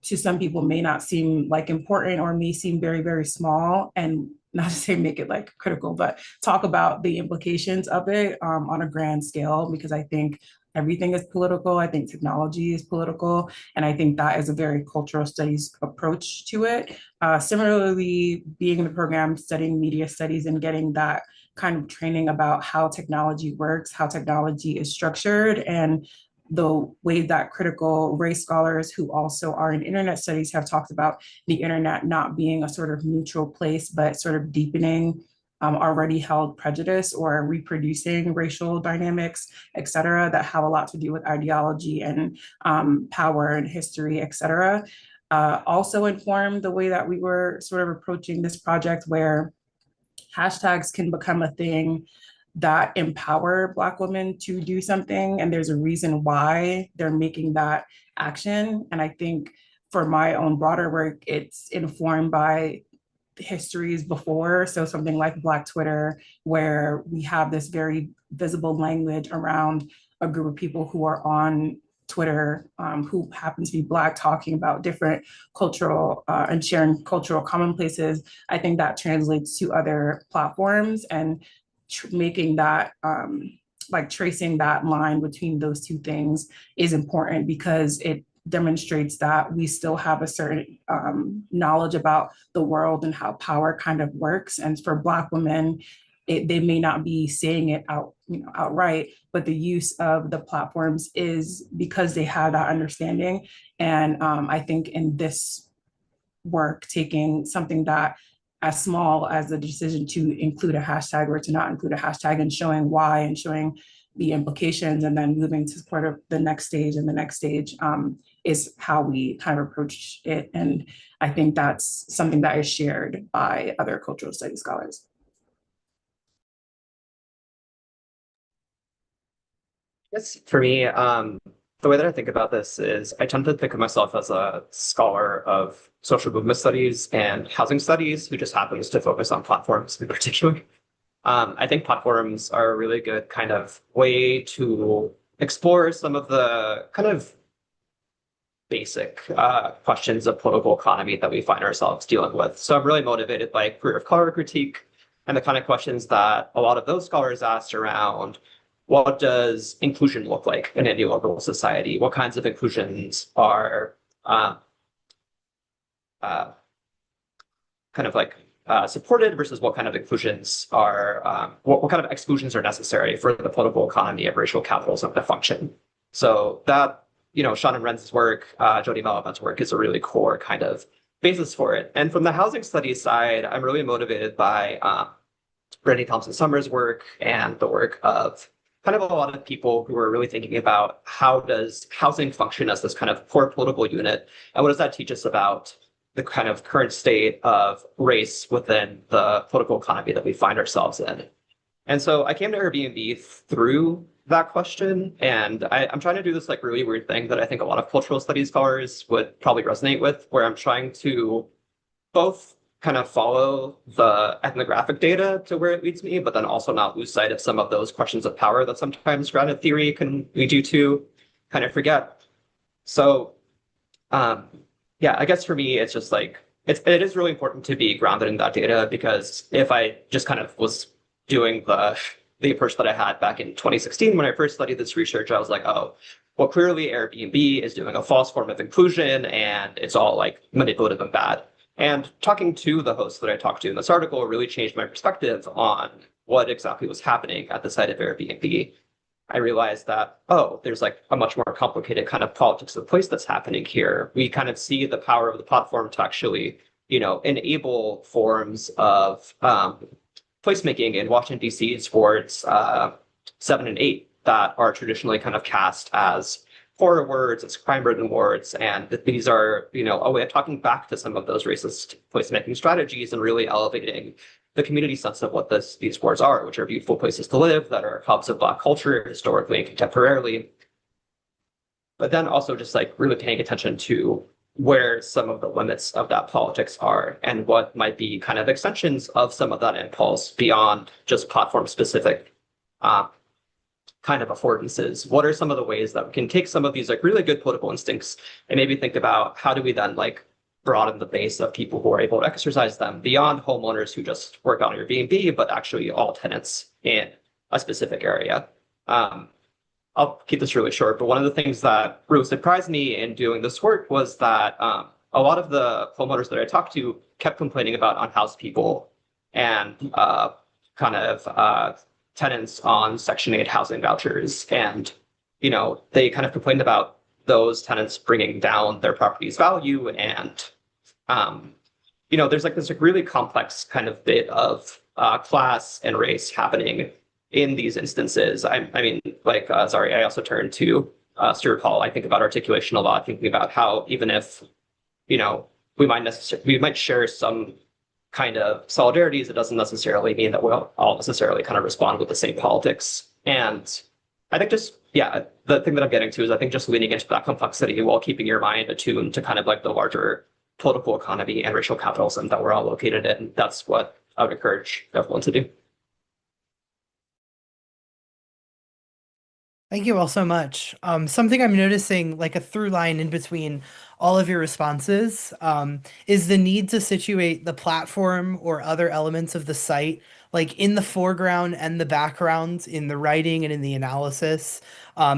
to some people may not seem like important, or may seem very, very small, and not to say make it like critical, but talk about the implications of it on a grand scale, because I think everything is political. I think technology is political. And I think that is a very cultural studies approach to it. Similarly, being in the program, studying media studies and getting that kind of training about how technology works, how technology is structured, and the way that critical race scholars who also are in internet studies have talked about the internet not being a sort of neutral place, but sort of deepening already held prejudice, or reproducing racial dynamics, et cetera, that have a lot to do with ideology and power and history, et cetera. Also informed the way that we were sort of approaching this project, where hashtags can become a thing that empower Black women to do something. And there's a reason why they're making that action. And I think for my own broader work, it's informed by histories before. So something like Black Twitter, where we have this very visible language around a group of people who are on Twitter, who happen to be Black, talking about different cultural and sharing cultural commonplaces. I think that translates to other platforms, and making that like tracing that line between those two things is important, because it demonstrates that we still have a certain knowledge about the world and how power kind of works. And for Black women, they may not be saying it outright, but the use of the platforms is because they have that understanding. And I think in this work, taking something that as small as the decision to include a hashtag or to not include a hashtag, and showing why, and showing the implications, and then moving to sort of the next stage and the next stage, is how we kind of approach it. And I think that's something that is shared by other cultural studies scholars. Yes, for me, the way that I think about this is I tend to think of myself as a scholar of social movement studies and housing studies who just happens to focus on platforms in particular. I think platforms are a really good kind of way to explore some of the kind of basic questions of political economy that we find ourselves dealing with. So I'm really motivated by queer of color critique and the kind of questions that a lot of those scholars asked around what does inclusion look like in a neoliberal society? What kinds of inclusions are kind of like supported versus what kind of inclusions are, what kind of exclusions are necessary for the political economy of racial capitalism to function. So that, Shannon Ren's work, Jody Malaban's work is a really core kind of basis for it. And from the housing studies side, I'm really motivated by Brittany Thompson Summers' work and the work of kind of a lot of people who are really thinking about how does housing function as this kind of core political unit, and what does that teach us about the kind of current state of race within the political economy that we find ourselves in. And so I came to Airbnb through that question, and I'm trying to do this like really weird thing that I think a lot of cultural studies scholars would probably resonate with, where I'm trying to both kind of follow the ethnographic data to where it leads me, but then also not lose sight of some of those questions of power that sometimes grounded theory can lead you to kind of forget. So yeah, I guess for me, it's just like, it is really important to be grounded in that data, because if I just kind of was doing the approach that I had back in 2016 when I first studied this research, I was like, oh, well, clearly Airbnb is doing a false form of inclusion and it's all like manipulative and bad. And talking to the hosts that I talked to in this article really changed my perspective on what exactly was happening at the site of Airbnb. I realized that, oh, there's like a much more complicated kind of politics of place that's happening here. We kind of see the power of the platform to actually, enable forms of placemaking in Washington, D.C.'s wards 7 and 8 that are traditionally kind of cast as horror words, as crime-ridden wards, and these are, a way of talking back to some of those racist placemaking strategies and really elevating the community sense of what these wards are, which are beautiful places to live, that are hubs of Black culture historically and contemporarily. But then also just like really paying attention to where some of the limits of that politics are and what might be kind of extensions of some of that impulse beyond just platform-specific kind of affordances. What are some of the ways that we can take some of these like really good political instincts and maybe think about how do we then like broaden the base of people who are able to exercise them beyond homeowners who just work on Airbnb, but actually all tenants in a specific area. I'll keep this really short, but one of the things that really surprised me in doing this work was that a lot of the homeowners that I talked to kept complaining about unhoused people and kind of tenants on Section 8 housing vouchers. And, they kind of complained about those tenants bringing down their property's value. And, there's like this really complex kind of bit of class and race happening in these instances. I mean, like, Zari, I also turned to Stuart Hall. I think about articulation a lot, thinking about how even if, we might share some kind of solidarities, it doesn't necessarily mean that we'll all necessarily kind of respond with the same politics. And I think just, yeah, the thing that I'm getting to is I think just leaning into that complexity while keeping your mind attuned to kind of like the larger political economy and racial capitalism that we're all located in. That's what I would encourage everyone to do. Thank you all so much. Something I'm noticing, like a through line in between all of your responses, is the need to situate the platform or other elements of the site, like in the foreground and the background, in the writing and in the analysis,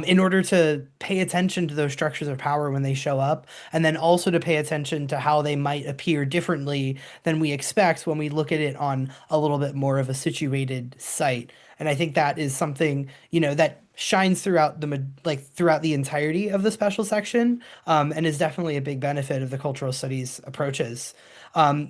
in order to pay attention to those structures of power when they show up, and then also to pay attention to how they might appear differently than we expect when we look at it on a little bit more of a situated site. And I think that is something, that shines throughout throughout the entirety of the special section, and is definitely a big benefit of the cultural studies approaches.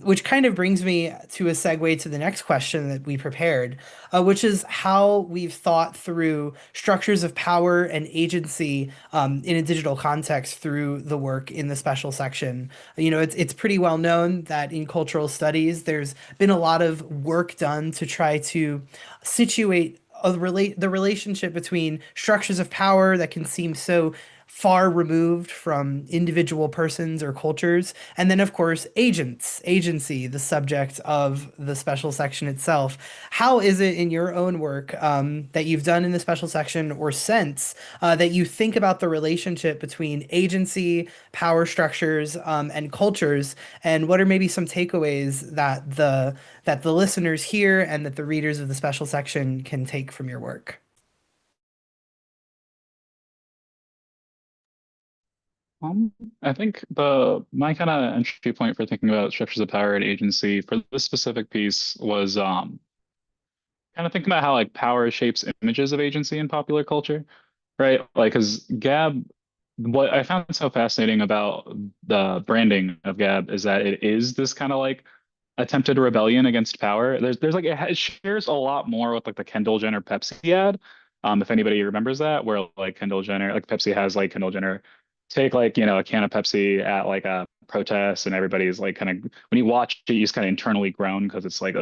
Which kind of brings me to a segue to the next question that we prepared, which is how we've thought through structures of power and agency in a digital context through the work in the special section. It's pretty well known that in cultural studies, there's been a lot of work done to try to situate the relationship between structures of power that can seem so far removed from individual persons or cultures. And then, of course, agency, the subject of the special section itself. How is it in your own work that you've done in the special section or since that you think about the relationship between agency, power structures, and cultures? And what are maybe some takeaways that the listeners here and that the readers of the special section can take from your work? I think my kind of entry point for thinking about structures of power and agency for this specific piece was kind of thinking about how like power shapes images of agency in popular culture, right? Like, because Gab, what I found so fascinating about the branding of Gab is that it is this kind of like attempted rebellion against power. There's like it shares a lot more with like the Kendall Jenner Pepsi ad. If anybody remembers that, where like Kendall Jenner, like Pepsi has like Kendall Jenner take like, you know, a can of Pepsi at like a protest, and everybody's like kind of when you watch it, you just kind of internally groan because it's like,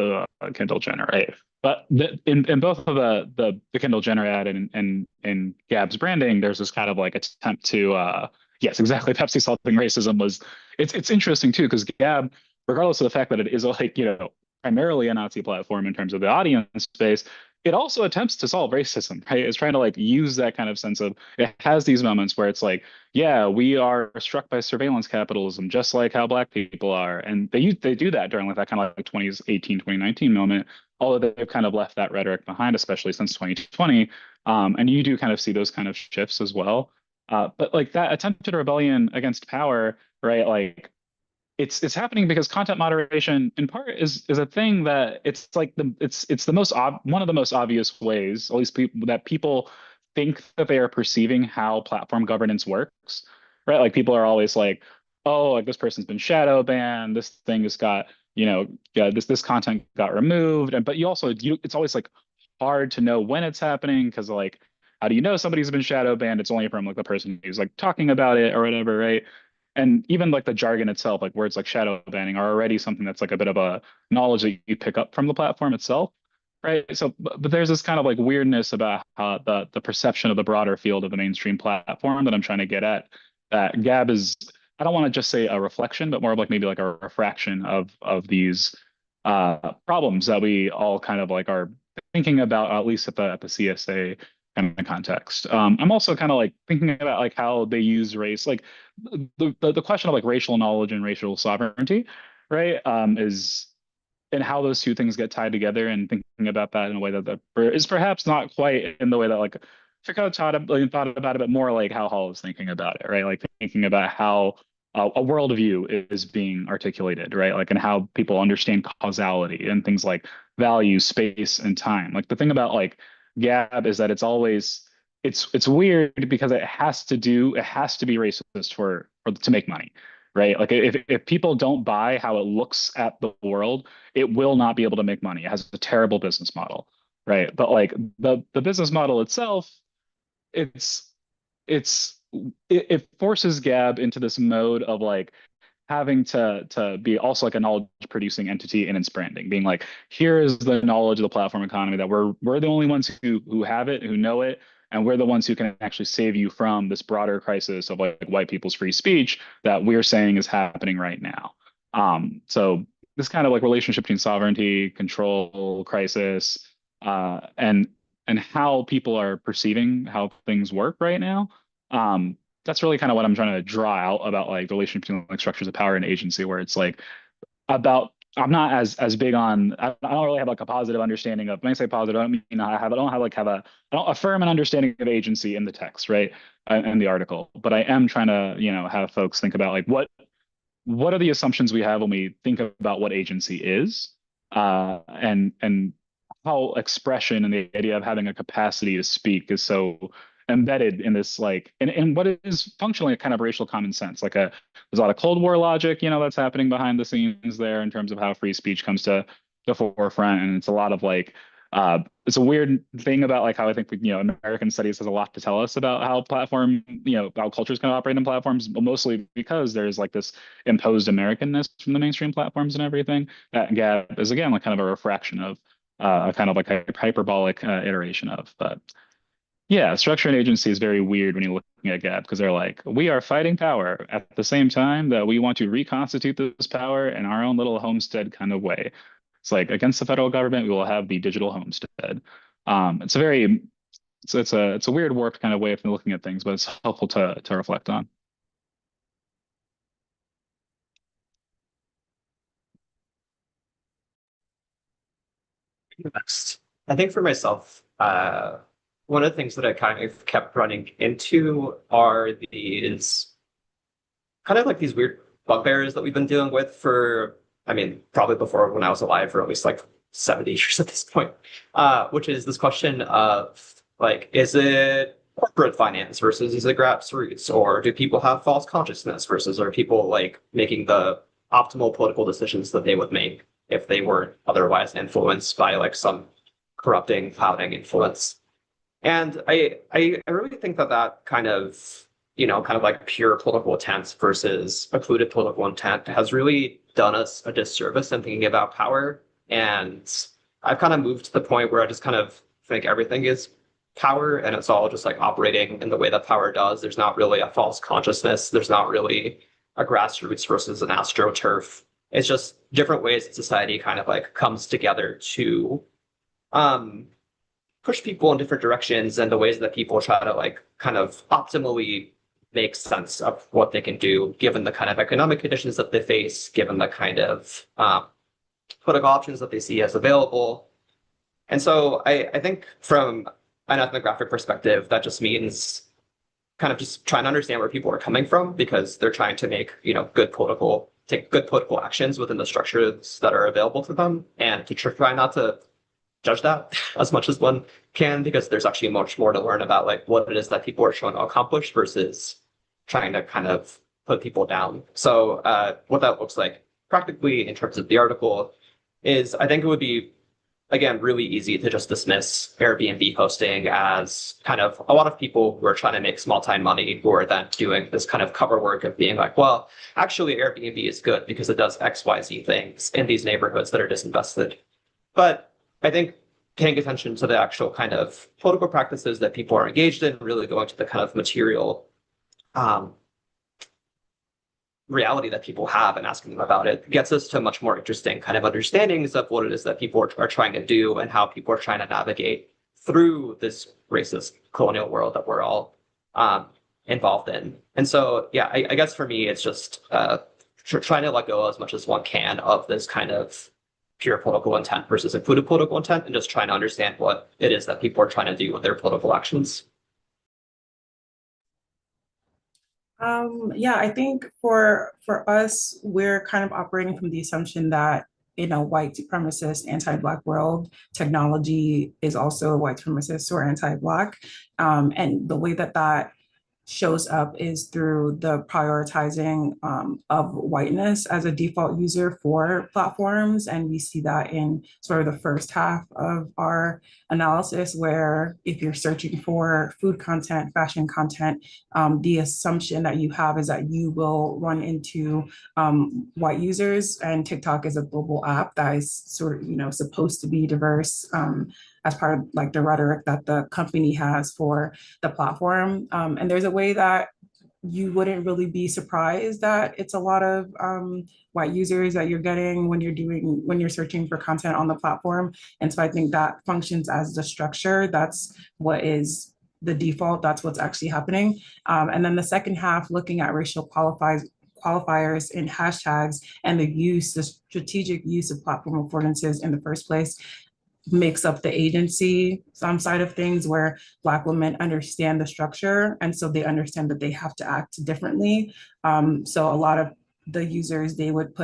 Kendall Jenner, right? But in both of the Kendall Jenner ad and in Gab's branding, there's this kind of like attempt to yes, exactly. Pepsi solving racism was it's interesting too, because Gab, regardless of the fact that it is like, you know, primarily a Nazi platform in terms of the audience space, it also attempts to solve racism, right? It's trying to like use that kind of sense of it has these moments where it's like, yeah, we are struck by surveillance capitalism, just like how Black people are. And they do that during like that kind of like 2018, 2019 moment, although they've kind of left that rhetoric behind, especially since 2020. And you do kind of see those kind of shifts as well. But like that attempted rebellion against power, right? Like it's happening because content moderation in part is a thing that it's like it's the most one of the most obvious ways, at least people think that they are perceiving how platform governance works, right? Like people are always like, oh, like this person's been shadow banned, this thing has got, you know, yeah, this content got removed, and but it's always like hard to know when it's happening because like how do you know somebody's been shadow banned? It's only from like the person who's like talking about it or whatever, right? And even like the jargon itself, like words like shadow banning are already something that's like a bit of a knowledge that you pick up from the platform itself, right? So, but there's this kind of like weirdness about how the perception of the broader field of the mainstream platform that I'm trying to get at. That Gab is, I don't want to just say a reflection, but more of like maybe like a refraction of these problems that we all kind of like are thinking about, at least at the CSA kind of context. I'm also kind of like thinking about like how they use race, like the question of like racial knowledge and racial sovereignty, right? Is and how those two things get tied together, and thinking about that in a way that is perhaps not quite in the way that like Foucault thought about it, but more like how Hall is thinking about it, right? Like thinking about how a worldview is being articulated, right? Like, and how people understand causality and things like value, space, and time. Like the thing about like Gab is that it's weird because it has to be racist for to make money, right? Like if people don't buy how it looks at the world, it will not be able to make money. It has a terrible business model, right? But like the business model itself, it's it's it forces Gab into this mode of like having to be also like a knowledge producing entity in its branding, being like, here is the knowledge of the platform economy that we're the only ones who have it, who know it, and we're the ones who can actually save you from this broader crisis of like white people's free speech that we're saying is happening right now. So this kind of like relationship between sovereignty, control, crisis, and how people are perceiving how things work right now. That's really kind of what I'm trying to draw out about like the relationship between like structures of power and agency, where it's like about I'm not as big on I don't really have like a positive understanding of when I say positive, I don't mean I don't affirm an understanding of agency in the text, right? In the article. But I am trying to, you know, have folks think about like what are the assumptions we have when we think about what agency is, and how expression and the idea of having a capacity to speak is so embedded in this like in what is functionally a kind of racial common sense. Like there's a lot of Cold War logic, you know, that's happening behind the scenes there in terms of how free speech comes to the forefront, and it's a lot of like it's a weird thing about like how I think, you know, American studies has a lot to tell us about how platform, you know, how cultures can operate in platforms, but mostly because there's like this imposed Americanness from the mainstream platforms and everything. That gap is again like kind of a refraction of a kind of like a hyperbolic iteration of. But Yeah, structure and agency is very weird when you're looking at GAP because they're like, we are fighting power at the same time that we want to reconstitute this power in our own little homestead kind of way. It's like against the federal government, we will have the digital homestead. It's a very it's a weird warped kind of way of looking at things, but it's helpful to reflect on. Next, I think for myself, one of the things that I kind of kept running into are these kind of like these weird bugbears that we've been dealing with for, I mean, probably before when I was alive, or at least like 70 years at this point, which is this question of like, is it corporate finance versus is it grassroots, or do people have false consciousness versus are people like making the optimal political decisions that they would make if they weren't otherwise influenced by like some corrupting, clouding influence? And I really think that that kind of, kind of like pure political intent versus occluded political intent has really done us a disservice in thinking about power. And I've kind of moved to the point where I just kind of think everything is power and it's all just like operating in the way that power does. There's not really a false consciousness. There's not really a grassroots versus an astroturf. It's just different ways that society kind of like comes together to push people in different directions and the ways that people try to like kind of optimally make sense of what they can do given the kind of economic conditions that they face, given the kind of political options that they see as available. And so I think from an ethnographic perspective, that just means kind of just trying to understand where people are coming from because they're trying to make, take good political actions within the structures that are available to them and to try not to judge that as much as one can because there's actually much more to learn about like what it is that people are trying to accomplish versus trying to kind of put people down. So what that looks like practically in terms of the article is I think it would be, again, really easy to just dismiss Airbnb hosting as kind of a lot of people who are trying to make small time money who are then doing this kind of cover work of being like, well, actually Airbnb is good because it does XYZ things in these neighborhoods that are disinvested. But I think paying attention to the actual kind of political practices that people are engaged in, really going to the kind of material reality that people have and asking them about it gets us to much more interesting kind of understandings of what it is that people are trying to do and how people are trying to navigate through this racist colonial world that we're all involved in. And so, yeah, I guess for me, it's just trying to let go as much as one can of this kind of pure political intent versus included political intent and just trying to understand what it is that people are trying to do with their political actions. Yeah, I think for us, we're kind of operating from the assumption that in a white supremacist, anti-Black world, technology is also a white supremacist or anti-Black. And the way that that shows up is through the prioritizing of whiteness as a default user for platforms. And we see that in sort of the first half of our analysis, where if you're searching for food content, fashion content, the assumption that you have is that you will run into white users. And TikTok is a global app that is sort of, supposed to be diverse as part of like the rhetoric that the company has for the platform. And there's a way that you wouldn't really be surprised that it's a lot of white users that you're getting when you're searching for content on the platform. And so I think that functions as the structure. That's what is the default. That's what's actually happening. And then the second half, looking at racial qualifiers in hashtags and the strategic use of platform affordances in the first place makes up the agency side of things, where Black women understand the structure and so they understand that they have to act differently. So a lot of the users, they would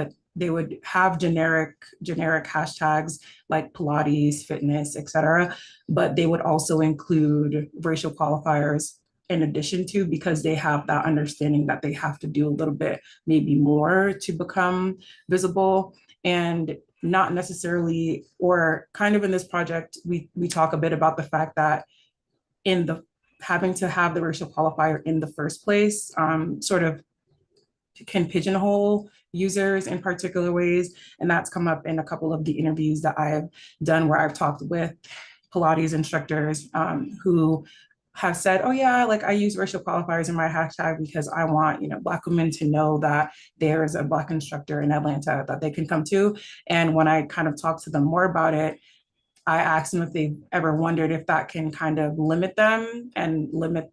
have generic hashtags like Pilates, fitness, etc., but they would also include racial qualifiers in addition to, because they have that understanding that they have to do a little bit, maybe more, to become visible. And not necessarily, or kind of in this project, we talk a bit about the fact that in the having to have the racial qualifier in the first place sort of can pigeonhole users in particular ways. And that's come up in a couple of the interviews that I have done where I've talked with Pilates instructors who have said, oh yeah, like I use racial qualifiers in my hashtag because I want, Black women to know that there's a Black instructor in Atlanta that they can come to. And when I kind of talk to them more about it, I asked them if they've ever wondered if that can kind of limit them and limit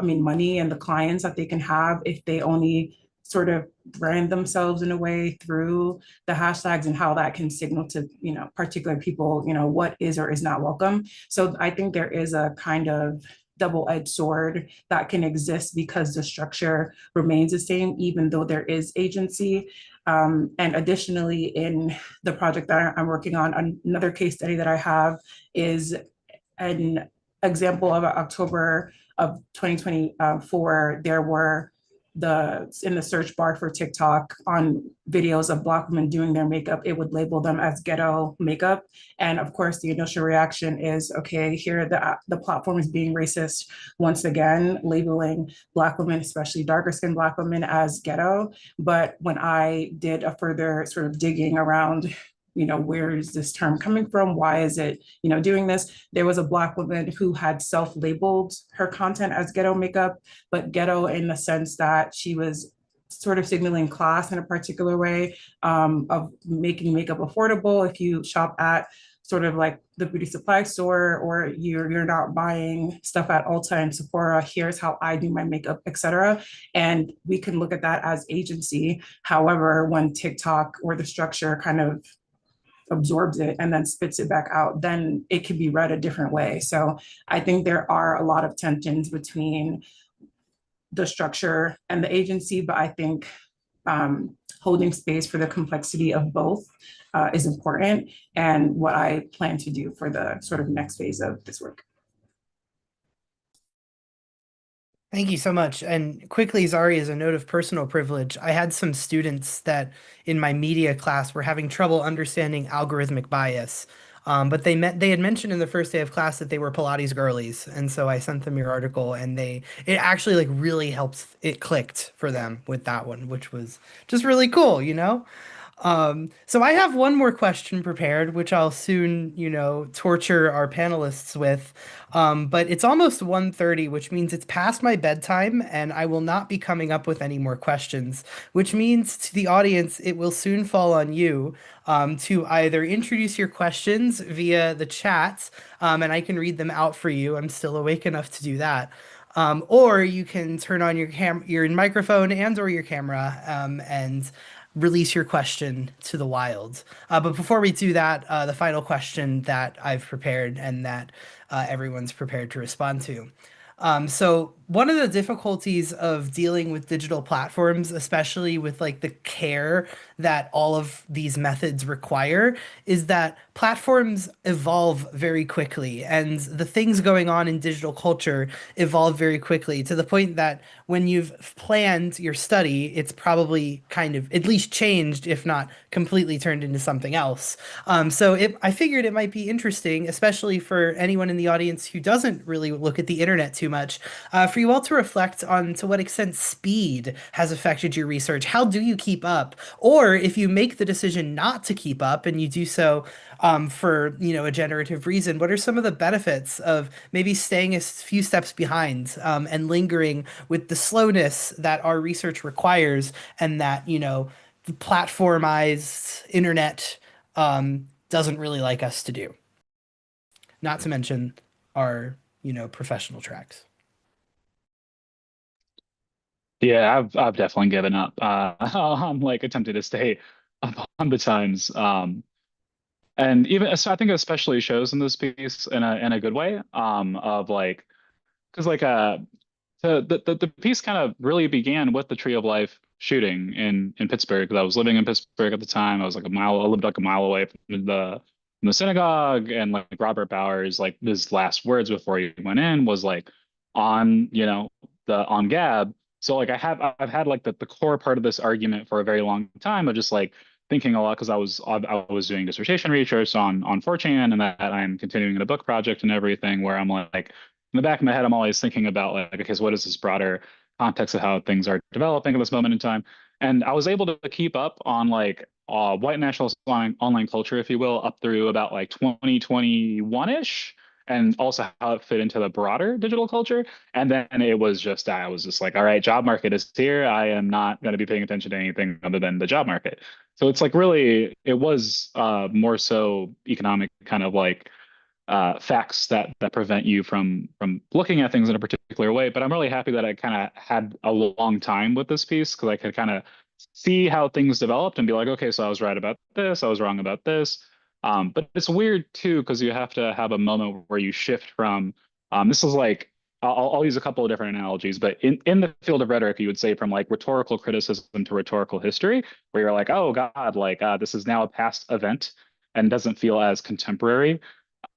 money and the clients that they can have if they only sort of brand themselves in a way through the hashtags, and how that can signal to, particular people, what is or is not welcome. So I think there is a kind of double-edged sword that can exist because the structure remains the same, even though there is agency. And additionally, in the project that I'm working on, another case study that I have is an example of October of 2024. There were in the search bar for TikTok on videos of Black women doing their makeup, it would label them as ghetto makeup. And of course, the initial reaction is, okay, here the platform is being racist once again, labeling Black women, especially darker skinned Black women, as ghetto. But when I did a further sort of digging around, where is this term coming from? Why is it, doing this? There was a Black woman who had self-labeled her content as ghetto makeup, but ghetto in the sense that she was sort of signaling class in a particular way, of making makeup affordable. If you shop at sort of like the beauty supply store, or you're not buying stuff at Ulta and Sephora, here's how I do my makeup, etc. And we can look at that as agency. However, when TikTok or the structure kind of absorbs it and then spits it back out, then it can be read a different way. So I think there are a lot of tensions between the structure and the agency, but I think holding space for the complexity of both is important, and what I plan to do for the sort of next phase of this work. Thank you so much. And quickly, Zari, as a note of personal privilege, I had some students that in my media class were having trouble understanding algorithmic bias. But they had mentioned in the first day of class that they were Pilates girlies, and so I sent them your article, and it actually like really helps. It clicked for them with that one, which was just really cool, you know? So I have one more question prepared, which I'll soon, torture our panelists with. But it's almost 1:30, which means it's past my bedtime, and I will not be coming up with any more questions, which means to the audience, it will soon fall on you, to either introduce your questions via the chat, and I can read them out for you. I'm still awake enough to do that. Or you can turn on your microphone and or your camera, and release your question to the wild. But before we do that, the final question that I've prepared and that everyone's prepared to respond to. So one of the difficulties of dealing with digital platforms, especially with like the care that all of these methods require, is that platforms evolve very quickly, and the things going on in digital culture evolve very quickly to the point that when you've planned your study, it's probably kind of at least changed, if not completely turned into something else. I figured it might be interesting, especially for anyone in the audience who doesn't really look at the internet too much, for you all to reflect on to what extent speed has affected your research. How do you keep up? Or if you make the decision not to keep up and you do so for a generative reason, what are some of the benefits of maybe staying a few steps behind, and lingering with the slowness that our research requires, and that the platformized internet doesn't really like us to do? Not to mention our professional tracks. Yeah, I've definitely given up. I'm like attempting to stay up on the times. And even so I think especially shows in this piece in a good way. Of like, because like the piece kind of really began with the Tree of Life shooting in Pittsburgh, because I was living in Pittsburgh at the time. I lived like a mile away from the synagogue, and like Robert Bowers, like his last words before he went in was like on on Gab. So like I've had like the core part of this argument for a very long time, of just like thinking a lot, because I was doing dissertation research on 4chan, and that I'm continuing in a book project and everything, where I'm like in the back of my head, I'm always thinking about like, okay, so what is this broader context of how things are developing at this moment in time? And I was able to keep up on like white nationalist online culture, if you will, up through about like 2021-ish. and also how it fit into the broader digital culture. And then it was just, I was just like, all right, job market is here. I am not going to be paying attention to anything other than the job market. So it's like really, it was more so economic kind of like facts that prevent you from looking at things in a particular way. But I'm really happy that I kind of had a long time with this piece because I could kind of see how things developed and be like, okay, so I was right about this, I was wrong about this. But it's weird too because you have to have a moment where you shift from this is like I'll use a couple of different analogies, but in the field of rhetoric, you would say from like rhetorical criticism to rhetorical history, where you're like, oh God, like this is now a past event and doesn't feel as contemporary.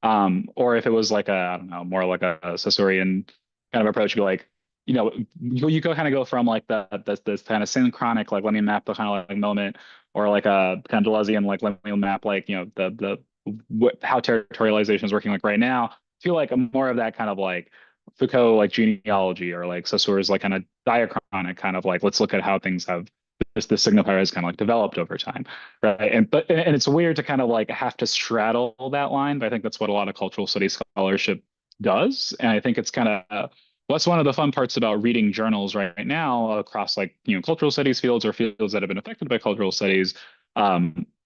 Or if it was like a, I don't know, more like a Saussurean kind of approach, you're like, you go kind of go from like this kind of synchronic, like let me map the kind of like moment, or like a kind of Deleuzean, like let me map like, how territorialization is working like right now, to like a more of that kind of like Foucault like genealogy, or like Saussure's like kind of diachronic kind of like, let's look at how things have this signifier has kind of like developed over time, right? And it's weird to kind of like have to straddle that line, but I think that's what a lot of cultural studies scholarship does. And I think it's kind of what's one of the fun parts about reading journals right now across like cultural studies fields or fields that have been affected by cultural studies,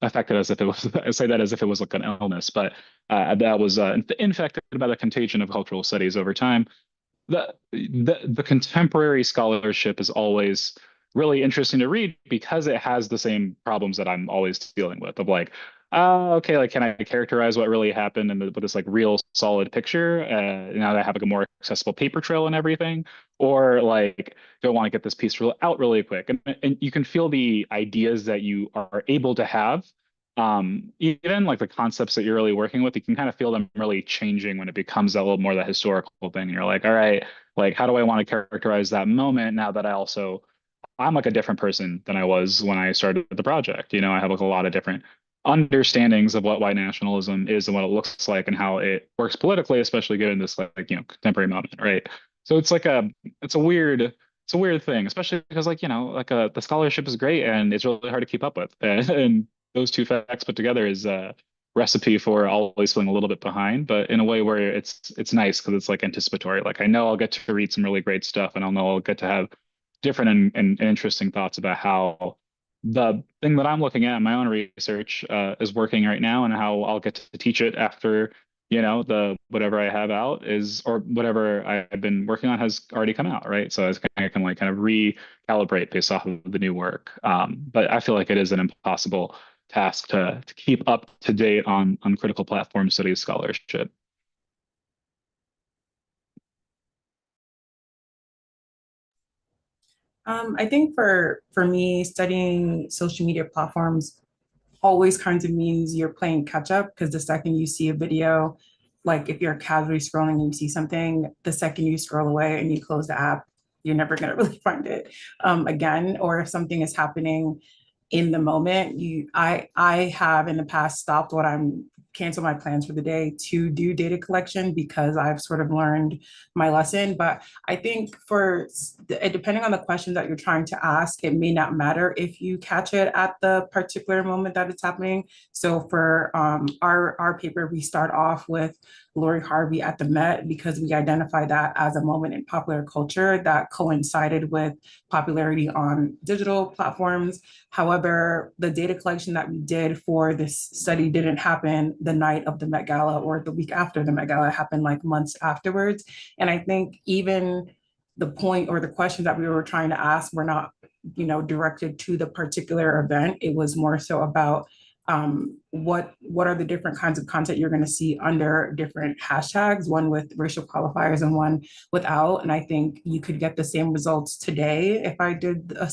affected as if it was, I say that as if it was like an illness, but that was infected by the contagion of cultural studies over time. The contemporary scholarship is always really interesting to read because it has the same problems that I'm always dealing with of like, okay, like can I characterize what really happened and with this like real solid picture? Now that I have like a more accessible paper trail and everything, or like do I want to get this piece out really quick? And you can feel the ideas that you are able to have. Even like the concepts that you're really working with, you can kind of feel them really changing when it becomes a little more the historical thing. And you're like, all right, like how do I want to characterize that moment now that I'm like a different person than I was when I started the project. I have like a lot of different understandings of what white nationalism is and what it looks like and how it works politically, especially given this like contemporary moment, right? So it's a weird thing, especially because the scholarship is great and it's really hard to keep up with, and those two facts put together is a recipe for always feeling a little bit behind, but in a way where it's nice because it's like anticipatory. Like I know I'll get to read some really great stuff, and I'll know I'll get to have different and interesting thoughts about how the thing that I'm looking at in my own research is working right now, and how I'll get to teach it after the whatever I have out is, or whatever I've been working on has already come out, right? So I can like kind of recalibrate based off of the new work. But I feel like it is an impossible task to keep up to date on critical platform studies scholarship. I think for me, studying social media platforms always kind of means you're playing catch up, because the second you see a video, like if you're casually scrolling and you see something, the second you scroll away and you close the app, you're never going to really find it again. Or if something is happening in the moment, I have in the past stopped what I'm cancel my plans for the day to do data collection, because I've sort of learned my lesson. But I think depending on the question that you're trying to ask, it may not matter if you catch it at the particular moment that it's happening. So for our paper, we start off with Lori Harvey at the Met, because we identify that as a moment in popular culture that coincided with popularity on digital platforms. However, the data collection that we did for this study didn't happen the night of the Met Gala or the week after the Met Gala. It happened like months afterwards. And I think even the point or the questions that we were trying to ask were not, directed to the particular event. It was more so about what are the different kinds of content you're going to see under different hashtags, one with racial qualifiers and one without. And I think you could get the same results today if I did a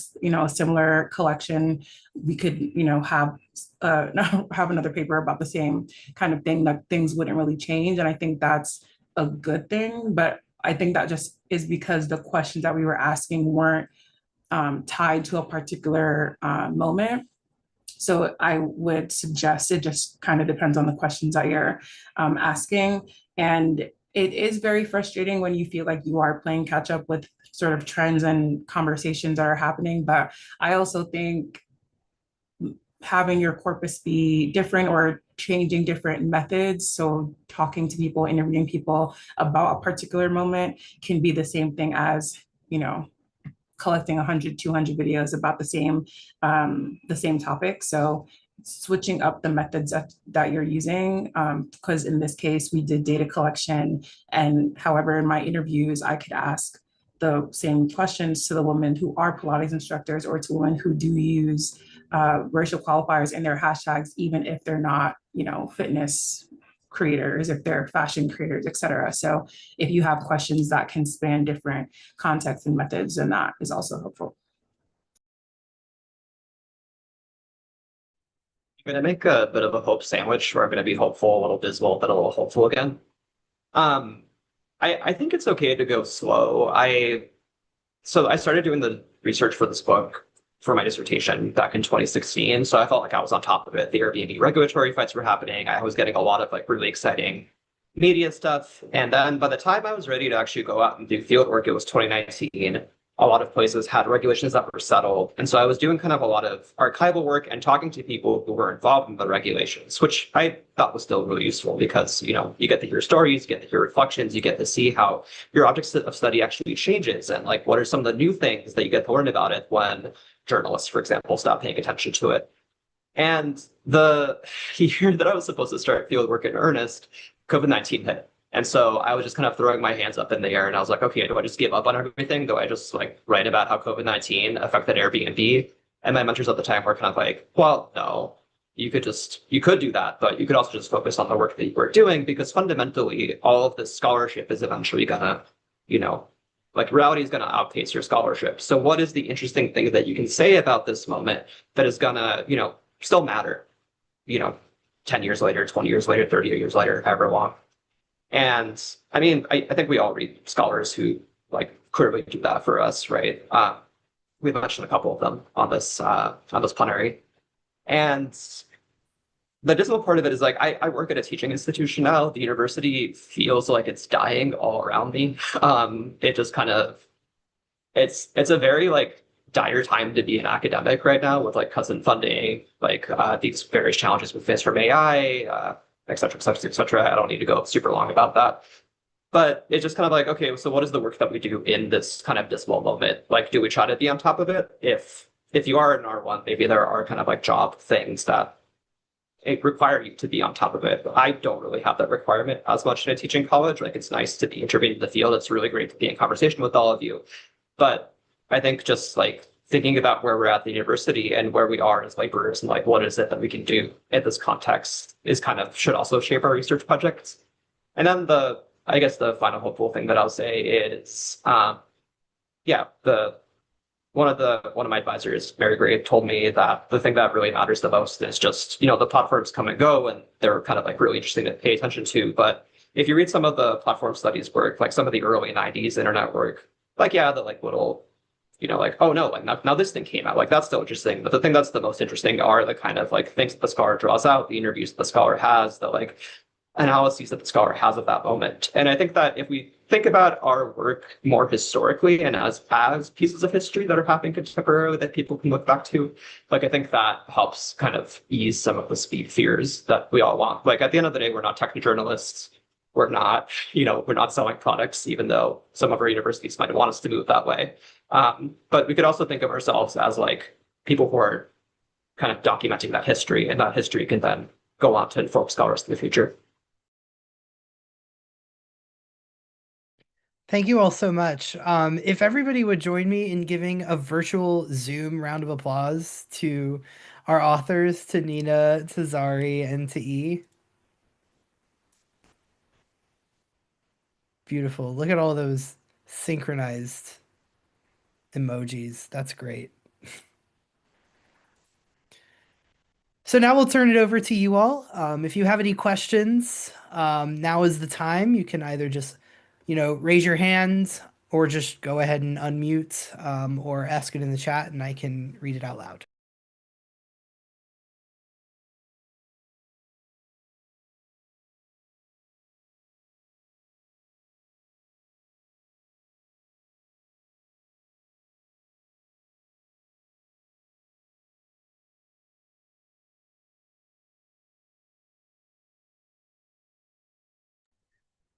similar collection. We could have another paper about the same kind of thing, that things wouldn't really change. And I think that's a good thing. But I think that just is because the questions that we were asking weren't tied to a particular moment. So I would suggest it just kind of depends on the questions that you're asking. And it is very frustrating when you feel like you are playing catch up with sort of trends and conversations that are happening. But I also think having your corpus be different, or changing different methods. So talking to people, interviewing people about a particular moment can be the same thing as, collecting 100, 200 videos about the same topic. So switching up the methods that you're using, because in this case, we did data collection. And however, in my interviews, I could ask the same questions to the women who are Pilates instructors or to women who do use racial qualifiers in their hashtags, even if they're not, fitness creators, if they're fashion creators, et cetera. So if you have questions that can span different contexts and methods, then that is also helpful. I'm going to make a bit of a hope sandwich where I'm going to be hopeful, a little dismal, but a little hopeful again. I think it's okay to go slow. So I started doing the research for this book for my dissertation back in 2016. So I felt like I was on top of it. The Airbnb regulatory fights were happening. I was getting a lot of like really exciting media stuff. And then by the time I was ready to actually go out and do field work, it was 2019. A lot of places had regulations that were settled. And so I was doing kind of a lot of archival work and talking to people who were involved in the regulations, which I thought was still really useful because, you get to hear stories, you get to hear reflections, you get to see how your object of study actually changes and like what are some of the new things that you get to learn about it when journalists, for example, stop paying attention to it. And the year that I was supposed to start field work in earnest, COVID-19 hit. And so I was just kind of throwing my hands up in the air and I was like, okay, do I just give up on everything? Do I just like write about how COVID-19 affected Airbnb? And my mentors at the time were kind of like, well, no, you could do that, but you could also just focus on the work that you were doing because fundamentally all of this scholarship is eventually gonna, like reality is gonna outpace your scholarship. So what is the interesting thing that you can say about this moment that is gonna, still matter, 10 years later, 20 years later, 30 years later, however long. And I mean, I think we all read scholars who like clearly do that for us, right? We've mentioned a couple of them on this plenary. And the dismal part of it is like I work at a teaching institution now. The university feels like it's dying all around me. It just kind of it's a very like dire time to be an academic right now with like cousin funding, like these various challenges with FIS from AI, et cetera, et cetera, et cetera. I don't need to go super long about that. But it's just kind of like, okay, so what is the work that we do in this kind of dismal moment? Like, do we try to be on top of it? If you are an R1, maybe there are kind of like job things that require you to be on top of it. But I don't really have that requirement as much in a teaching college. Like, it's nice to be interviewed in the field. It's really great to be in conversation with all of you. But I think just like thinking about where we're at the university and where we are as laborers and like what is it that we can do in this context is kind of should also shape our research projects. And then I guess the final hopeful thing that I'll say is one of my advisors, Mary Gray, told me that the thing that really matters the most is just, the platforms come and go and they're kind of like really interesting to pay attention to. But if you read some of the platform studies work, like some of the early 90s internet work, like, yeah, the like little, like, oh no, like now this thing came out, like that's still interesting. But the thing that's the most interesting are the kind of like things that the scholar draws out, the interviews that the scholar has, the like analyses that the scholar has of that moment. And I think that if we think about our work more historically and as pieces of history that are happening contemporarily that people can look back to, like I think that helps kind of ease some of the speed fears that we all want. Like at the end of the day, we're not tech journalists. We're not, we're not selling products, even though some of our universities might want us to move that way. But we could also think of ourselves as like people who are kind of documenting that history, and that history can then go on to inform scholars in the future. Thank you all so much. If everybody would join me in giving a virtual Zoom round of applause to our authors, to Nina, to Zari, and to E. Beautiful. Look at all those synchronized emojis. That's great. So now we'll turn it over to you all. If you have any questions, now is the time. You can either just, raise your hand or just go ahead and unmute or ask it in the chat and I can read it out loud.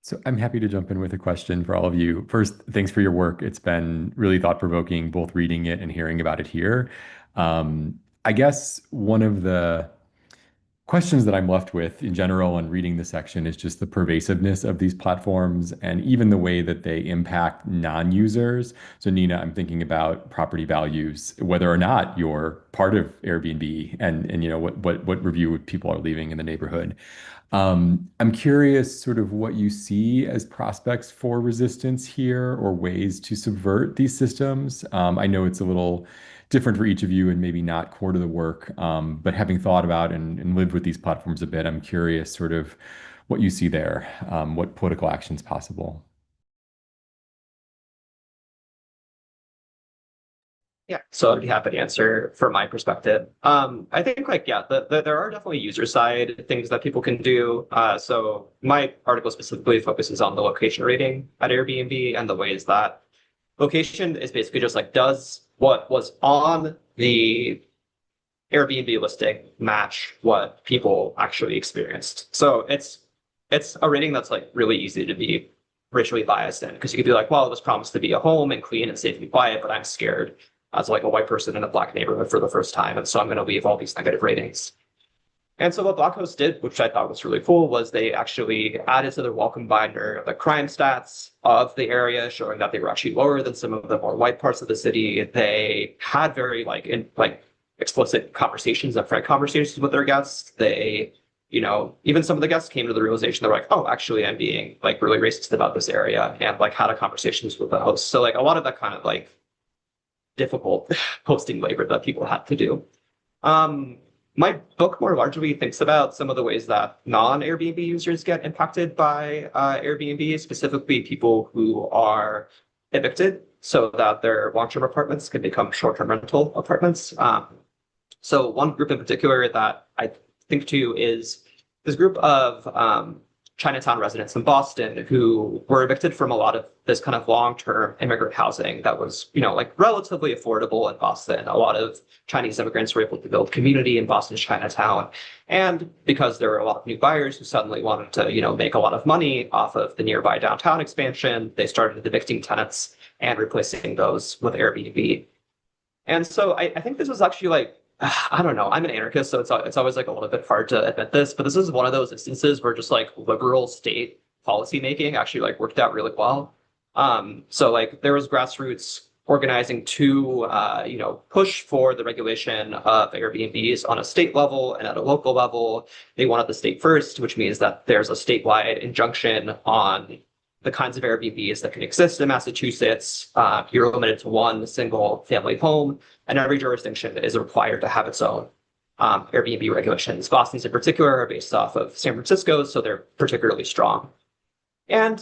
So I'm happy to jump in with a question for all of you. First, thanks for your work. It's been really thought-provoking, both reading it and hearing about it here. I guess one of the questions that I'm left with in general and reading the section is just the pervasiveness of these platforms and even the way that they impact non-users. So Nina, I'm thinking about property values, whether or not you're part of Airbnb and you know what review people are leaving in the neighborhood. I'm curious sort of what you see as prospects for resistance here or ways to subvert these systems. I know it's a little different for each of you and maybe not core to the work, but having thought about and lived with these platforms a bit, I'm curious sort of what you see there, what political actions possible. Yeah, so I'd be happy to answer from my perspective. I think like, yeah, there are definitely user side things that people can do. So my article specifically focuses on the location rating at Airbnb and the ways that location is basically just like, does what was on the Airbnb listing match what people actually experienced? So it's a rating that's like really easy to be racially biased in because you could be like, well, it was promised to be a home and clean and safe and quiet, but I'm scared as like a white person in a black neighborhood for the first time, and so I'm going to leave all these negative ratings. And so what Blockhost did, which I thought was really cool, was they actually added to their welcome binder the crime stats of the area, showing that they were actually lower than some of the more white parts of the city. They had very like explicit conversations, upfront conversations with their guests. They, you know, even some of the guests came to the realization they're like, oh, actually, I'm being like really racist about this area, and like had a conversations with the host. So like a lot of that kind of like difficult posting labor that people had to do. My book more largely thinks about some of the ways that non-Airbnb users get impacted by Airbnb, specifically people who are evicted so that their long-term apartments can become short-term rental apartments. So one group in particular that I think to is this group of Chinatown residents in Boston who were evicted from a lot of this kind of long-term immigrant housing that was, you know, like relatively affordable in Boston. A lot of Chinese immigrants were able to build community in Boston's Chinatown. And because there were a lot of new buyers who suddenly wanted to, you know, make a lot of money off of the nearby downtown expansion, they started evicting tenants and replacing those with Airbnb. And so I think this was actually like, I don't know. I'm an anarchist, so it's always like a little bit hard to admit this, but this is one of those instances where just like liberal state policymaking actually like worked out really well. So like there was grassroots organizing to you know, push for the regulation of Airbnbs on a state level and at a local level. They wanted the state first, which means that there's a statewide injunction on the kinds of Airbnbs that can exist in Massachusetts. You're limited to one single family home, and every jurisdiction is required to have its own Airbnb regulations. Boston's in particular are based off of San Francisco, so they're particularly strong. And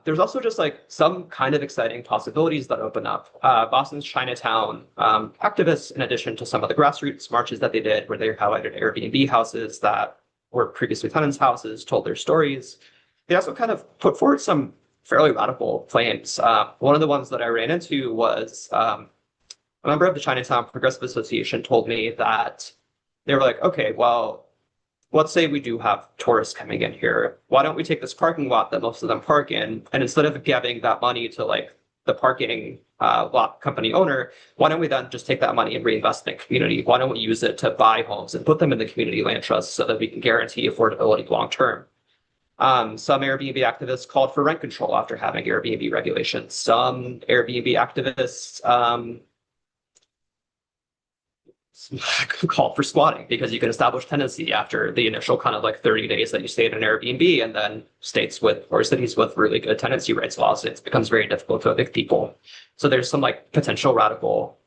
there's also just like some kind of exciting possibilities that open up. Boston's Chinatown activists, in addition to some of the grassroots marches that they did, where they highlighted Airbnb houses that were previously tenants' houses, told their stories. They also kind of put forward some fairly radical claims. One of the ones that I ran into was a member of the Chinatown Progressive Association told me that they were like, okay, well, let's say we do have tourists coming in here. Why don't we take this parking lot that most of them park in, and instead of giving that money to like the parking lot company owner, why don't we then just take that money and reinvest in the community? Why don't we use it to buy homes and put them in the community land trust so that we can guarantee affordability long term? Some Airbnb activists called for rent control after having Airbnb regulations. Some Airbnb activists called for squatting because you can establish tenancy after the initial kind of like 30 days that you stayed in an Airbnb, and then states with or cities with really good tenancy rights laws, it becomes very difficult to evict people. So there's some like potential radical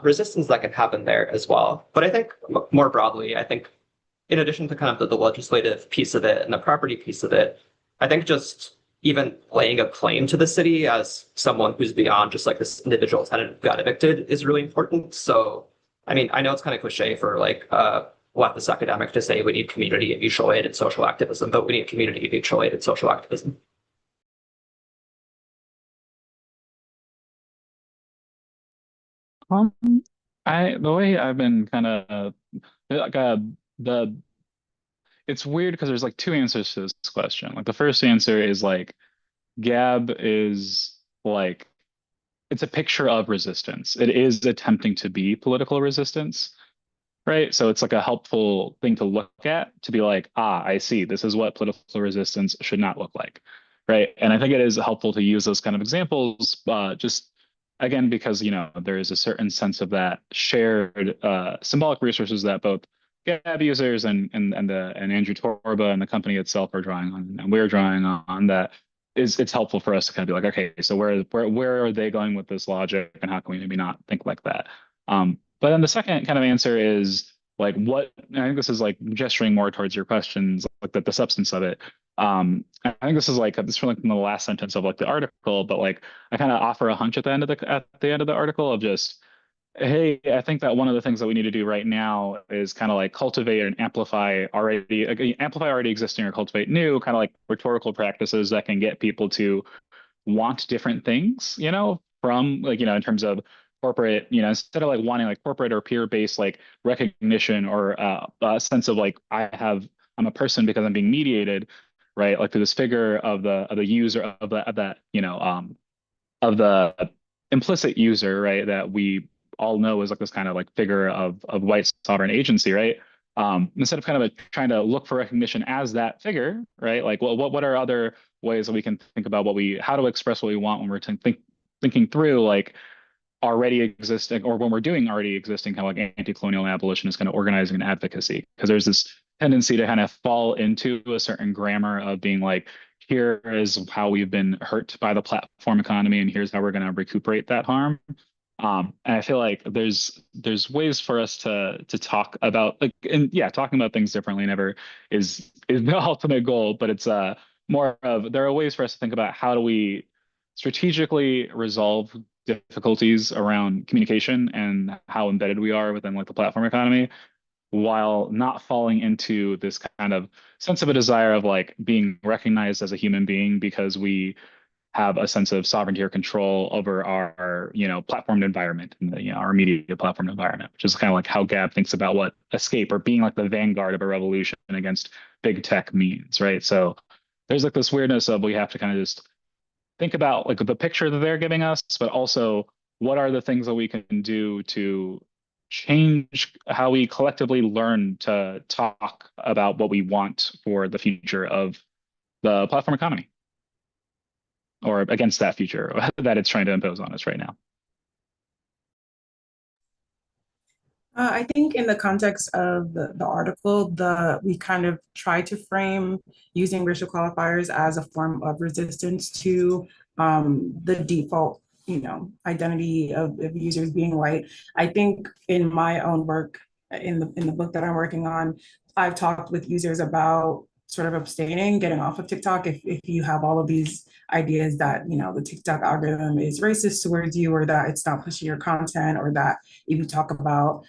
resistance that can happen there as well. But I think more broadly, I think in addition to kind of the legislative piece of it and the property piece of it, I think just even laying a claim to the city as someone who's beyond just like this individual tenant who got evicted is really important. So, I mean, I know it's kind of cliche for like leftist academic to say we need community and mutual aid and social activism, but we need community and mutual aid and social activism. Um, the way I've been kind of like the it's weird because there's like two answers to this question. Like the first answer is like Gab is like it's a picture of resistance. It is attempting to be political resistance, right? So it's like a helpful thing to look at to be like, ah, I see. This is what political resistance should not look like, right? And I think it is helpful to use those kind of examples, just again because there is a certain sense of that shared symbolic resources that both Gab users and Andrew Torba and the company itself are drawing on, and we're drawing on that. It's helpful for us to kind of be like, okay, so where are they going with this logic, and how can we maybe not think like that? But then the second kind of answer is like what I think this is like gesturing more towards your questions, like the substance of it. I think this is from like in the last sentence of like the article, but like I kind of offer a hunch at the end of the article of just, hey, I think that one of the things that we need to do right now is kind of like cultivate and amplify already existing or cultivate new kind of like rhetorical practices that can get people to want different things, from like, in terms of corporate, instead of like wanting like corporate or peer-based like recognition or a sense of like I'm a person because I'm being mediated, right? Like through this figure of the user of the implicit user, right? That we all know is like this kind of like figure of white sovereign agency, right? Instead of kind of trying to look for recognition as that figure, right? Like, well, what are other ways that we can think about how to express what we want when we're thinking through like already existing, or when we're doing already existing kind of like anti-colonial and abolitionist kind of organizing and advocacy, because there's this tendency to kind of fall into a certain grammar of being like, here is how we've been hurt by the platform economy, and here's how we're going to recuperate that harm. And I feel like there's ways for us to talk about like, and yeah, talking about things differently never is the ultimate goal, but it's more of, there are ways for us to think about how do we strategically resolve difficulties around communication and how embedded we are within like the platform economy, while not falling into this kind of sense of a desire of like being recognized as a human being because we have a sense of sovereignty or control over our platform environment and our media platform environment, which is kind of like how Gab thinks about what escape or being like the vanguard of a revolution against big tech means, right? So there's like this weirdness of we have to kind of just think about like the picture that they're giving us, but also what are the things that we can do to change how we collectively learn to talk about what we want for the future of the platform economy, or against that future that it's trying to impose on us right now. I think in the context of the article, we kind of try to frame using racial qualifiers as a form of resistance to the default, identity of users being white. I think in my own work, in the book that I'm working on, I've talked with users about sort of abstaining, getting off of TikTok if you have all of these ideas that, the TikTok algorithm is racist towards you, or that it's not pushing your content, or that if you talk about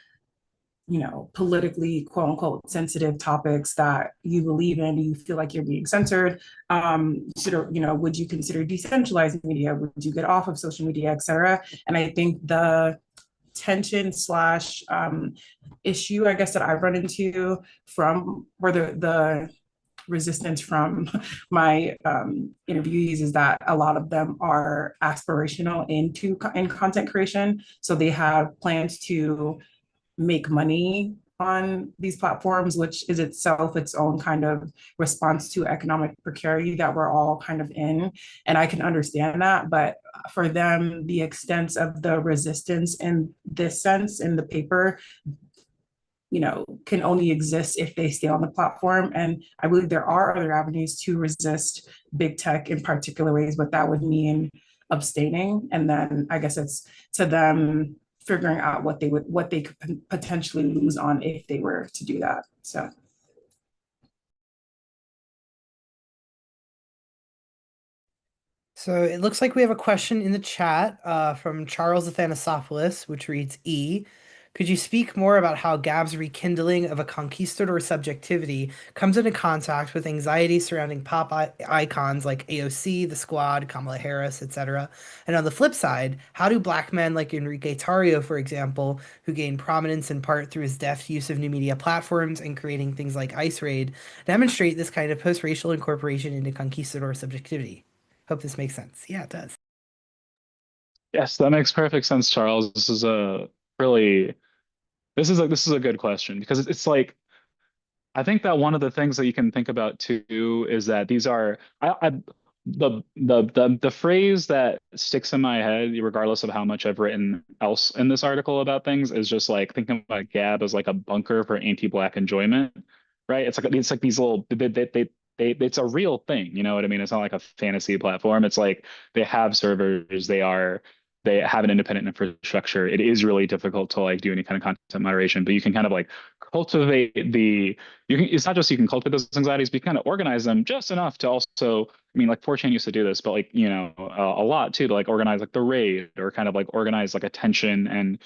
politically quote unquote sensitive topics that you believe in, you feel like you're being censored. Would you consider decentralizing media? Would you get off of social media, et cetera? And I think the tension slash issue, I guess, that I've run into from, or the resistance from my interviewees is that a lot of them are aspirational in content creation. So they have plans to make money on these platforms, which is itself its own kind of response to economic precarity that we're all kind of in. And I can understand that, but for them, the extent of the resistance in this sense in the paper, can only exist if they stay on the platform. And I believe there are other avenues to resist big tech in particular ways, but that would mean abstaining. And then I guess it's to them figuring out what they could potentially lose on if they were to do that. So it looks like we have a question in the chat from Charles Athanasopoulos, which reads, Could you speak more about how Gab's rekindling of a conquistador subjectivity comes into contact with anxiety surrounding pop icons like AOC, The Squad, Kamala Harris, etc.? And on the flip side, how do black men like Enrique Tarrio, for example, who gained prominence in part through his deft use of new media platforms and creating things like Ice Raid, demonstrate this kind of post-racial incorporation into conquistador subjectivity? Hope this makes sense. Yeah, it does. Yes, that makes perfect sense, Charles. This is a really this is a good question because it's like I think that one of the things that you can think about too is that these are the phrase that sticks in my head, regardless of how much I've written else in this article about things, is just like thinking about Gab as like a bunker for anti-Black enjoyment, right? It's like these little it's a real thing, you know what I mean? It's not like a fantasy platform. It's like they have servers, they have an independent infrastructure. It is really difficult to like do any kind of content moderation, but you can kind of like cultivate it's not just you can cultivate those anxieties, but you kind of organize them just enough to also, I mean, like 4chan used to do this, but like, you know, a lot too, to like organize like the raid or kind of like organize like attention and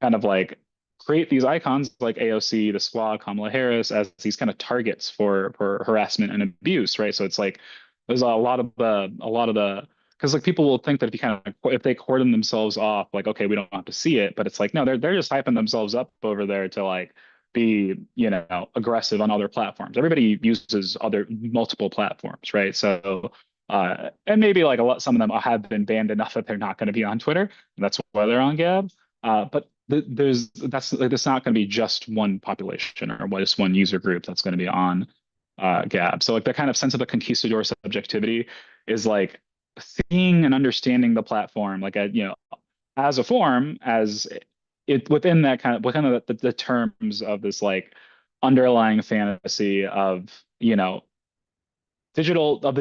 kind of like create these icons like AOC, the Squad, Kamala Harris as these kind of targets for harassment and abuse, right? So it's like there's a lot of the because like people will think that if you kind of if they cordon themselves off, like okay, we don't have to see it, but it's like no, they're just hyping themselves up over there to like be, you know, aggressive on other platforms. Everybody uses other multiple platforms, right? So and maybe like some of them have been banned enough that they're not going to be on Twitter. And that's why they're on Gab. But that's not going to be just one population or just one user group that's going to be on Gab. So like the kind of sense of a conquistador subjectivity is like seeing and understanding the platform like a, you know, as a form, as it within that kind of within the terms of this like underlying fantasy of, you know, the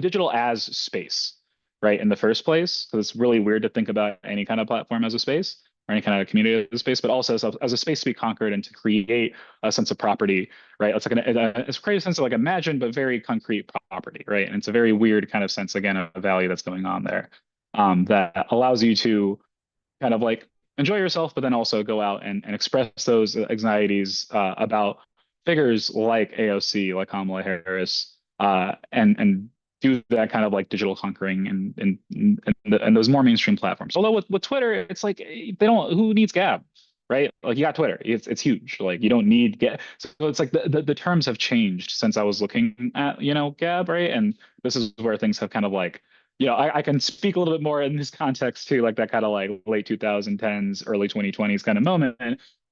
digital as space, right? In the first place, because it's really weird to think about any kind of platform as a space or any kind of community as a space, but also as a space to be conquered and to create a sense of property, right? It's like it's create a sense of like imagined but very concrete property, right? And it's a very weird kind of sense again of value that's going on there, that allows you to kind of like enjoy yourself, but then also go out and express those anxieties about figures like AOC, like Kamala Harris, and do that kind of like digital conquering and those more mainstream platforms. Although with Twitter, it's like they don't. Who needs Gab, right? Like you got Twitter, it's huge. Like you don't need Gab. So it's like the terms have changed since I was looking at, you know, Gab, right? And this is where things have kind of like, you know, I can speak a little bit more in this context too, like that kind of like late 2010s, early 2020s kind of moment.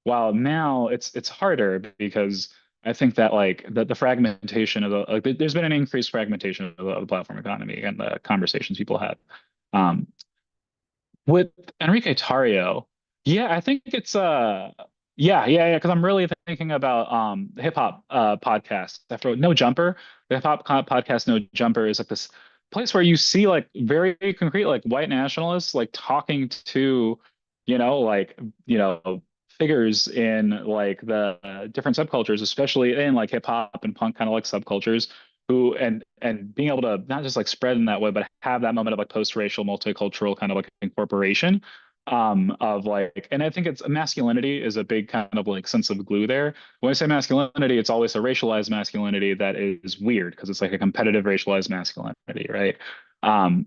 While now it's harder because I think that like the fragmentation of there's been an increased fragmentation of the platform economy and the conversations people have. With Enrique Tarrio, yeah, I think it's yeah, because I'm really thinking about the hip hop podcast. After No Jumper, the hip hop podcast No Jumper is like this place where you see like very concrete like white nationalists like talking to, you know, like, you know, figures in like the different subcultures, especially in like hip hop and punk kind of like subcultures, who and being able to not just like spread in that way, but have that moment of like post-racial, multicultural kind of like incorporation of like, and I think it's masculinity is a big kind of like sense of glue there. When I say masculinity, it's always a racialized masculinity that is weird because it's like a competitive racialized masculinity, right?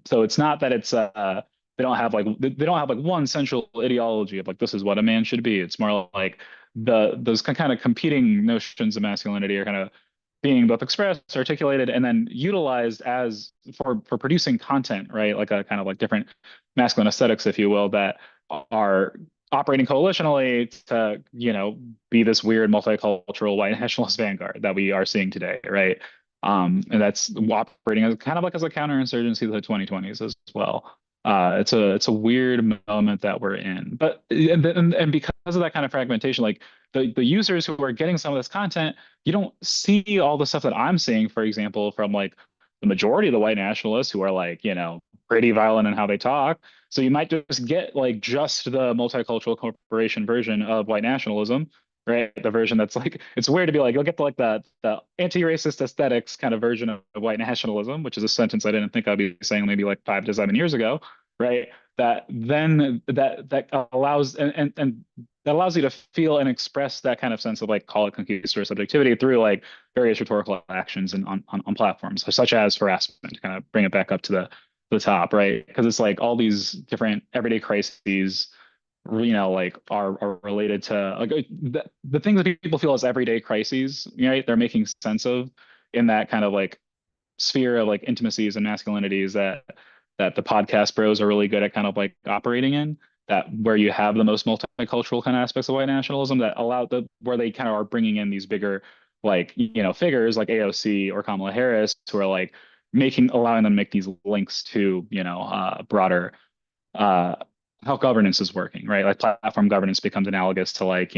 So it's not that it's they don't have like one central ideology of like this is what a man should be. It's more like those kind of competing notions of masculinity are kind of being both expressed, articulated, and then utilized as for producing content, right? Like a kind of like different masculine aesthetics, if you will, that are operating coalitionally to, you know, be this weird multicultural white nationalist vanguard that we are seeing today, right? And that's operating as kind of like as a counterinsurgency to the 2020s as well. It's a weird moment that we're in, but and because of that kind of fragmentation, like the users who are getting some of this content, you don't see all the stuff that I'm seeing, for example, from like the majority of the white nationalists who are like, you know, pretty violent in how they talk. So you might just get like just the multicultural corporation version of white nationalism, right? The version that's like, it's weird to be like, you'll get the, like the anti-racist aesthetics kind of version of white nationalism, which is a sentence I didn't think I'd be saying maybe like 5 to 7 years ago, right? that then that allows and that allows you to feel and express that kind of sense of like call it conquistador subjectivity through like various rhetorical actions and on platforms such as harassment, to kind of bring it back up to the top, right? Because it's like all these different everyday crises, like are related to like the things that people feel as everyday crises, right? They're making sense of in that kind of like sphere of like intimacies and masculinities that the podcast bros are really good at kind of like operating in, that where you have the most multicultural kind of aspects of white nationalism that allow where they kind of are bringing in these bigger like figures like AOC or Kamala Harris, who are like allowing them to make these links to broader how governance is working, right? Like platform governance becomes analogous to like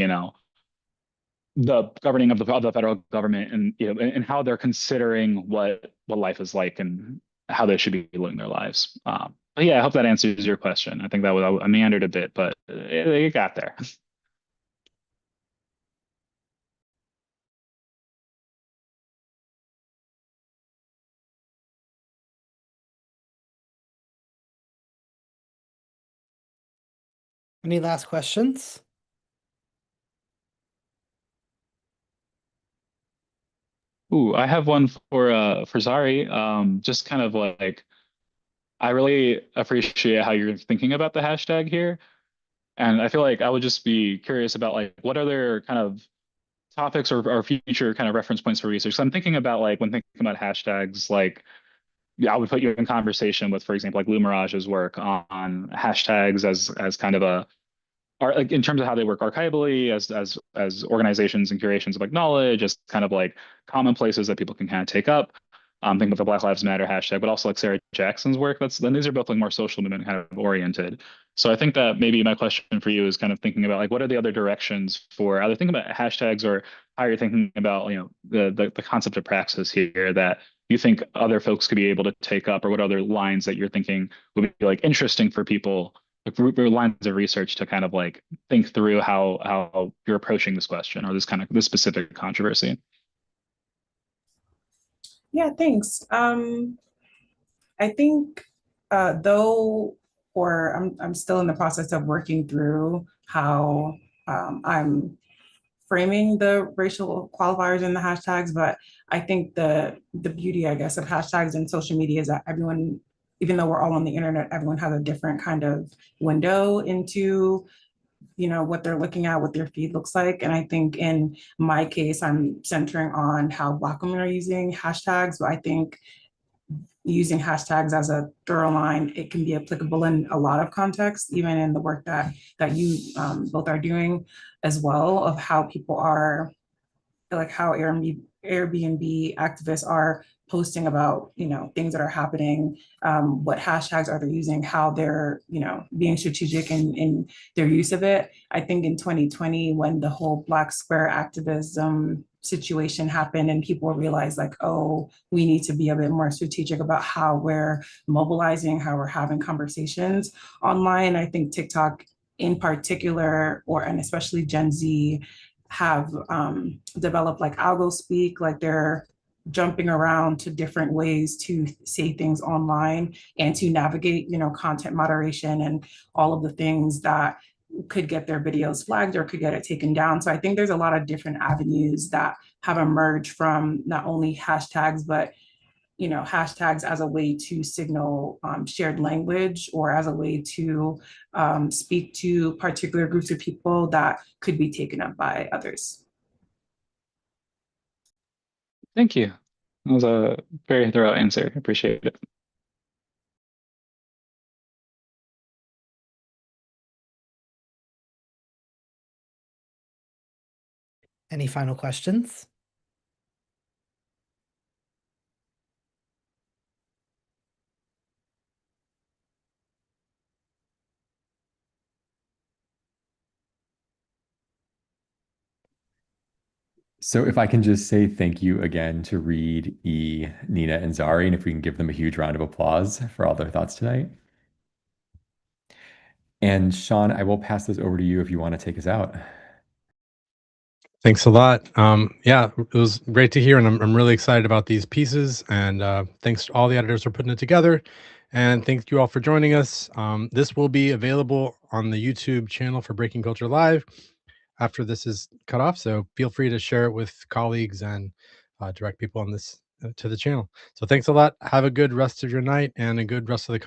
the governing of the federal government, and and how they're considering what life is like and how they should be living their lives. But yeah, I hope that answers your question. I think that I meandered a bit, but it got there. Any last questions? Ooh, I have one for Zari. Just kind of like, I really appreciate how you're thinking about the hashtag here. And I feel like I would just be curious about like what other kind of topics or future kind of reference points for research. So I'm thinking about like when thinking about hashtags, like I would put you in conversation with, for example, like Lou Mirage's work on hashtags as kind of a are like in terms of how they work archivally as organizations and curations of like knowledge, as kind of like common places that people can kind of take up. Think about the Black Lives Matter hashtag, but also like Sarah Jackson's work. Then these are both like more social movement kind of oriented. So I think that maybe my question for you is kind of thinking about like what are the other directions for either thinking about hashtags or how you're thinking about the concept of praxis here that you think other folks could be able to take up, or what other lines that you're thinking would be like interesting for people, like lines of research to kind of like think through how you're approaching this question or this specific controversy. Yeah, thanks. I think I'm still in the process of working through how I'm framing the racial qualifiers in the hashtags, but I think the beauty, I guess, of hashtags and social media is that everyone, even though we're all on the internet, everyone has a different kind of window into what they're looking at, what their feed looks like. And I think in my case, I'm centering on how Black women are using hashtags, but I think using hashtags as a thorough line, it can be applicable in a lot of contexts, even in the work that you both are doing as well, of how people are, like how Airbnb activists are posting about things that are happening, what hashtags are they using, how they're being strategic in their use of it. I think in 2020, when the whole Black Square activism situation happened and people realized like, oh, we need to be a bit more strategic about how we're mobilizing, how we're having conversations online. I think TikTok in particular, and especially Gen Z, have developed like algo speak, like they're jumping around to different ways to say things online and to navigate, content moderation and all of the things that could get their videos flagged or could get it taken down. So I think there's a lot of different avenues that have emerged from not only hashtags, but hashtags as a way to signal shared language, or as a way to speak to particular groups of people that could be taken up by others. Thank you. That was a very thorough answer. Appreciate it. Any final questions? So if I can just say thank you again to Reed, E, Nina, and Zari, and if we can give them a huge round of applause for all their thoughts tonight. And Sean, I will pass this over to you if you want to take us out. Thanks a lot. Yeah, it was great to hear, and I'm really excited about these pieces. And thanks to all the editors for putting it together. And thank you all for joining us. This will be available on the YouTube channel for Breaking Culture Live after this is cut off. So feel free to share it with colleagues and direct people on this to the channel. So thanks a lot. Have a good rest of your night and a good rest of the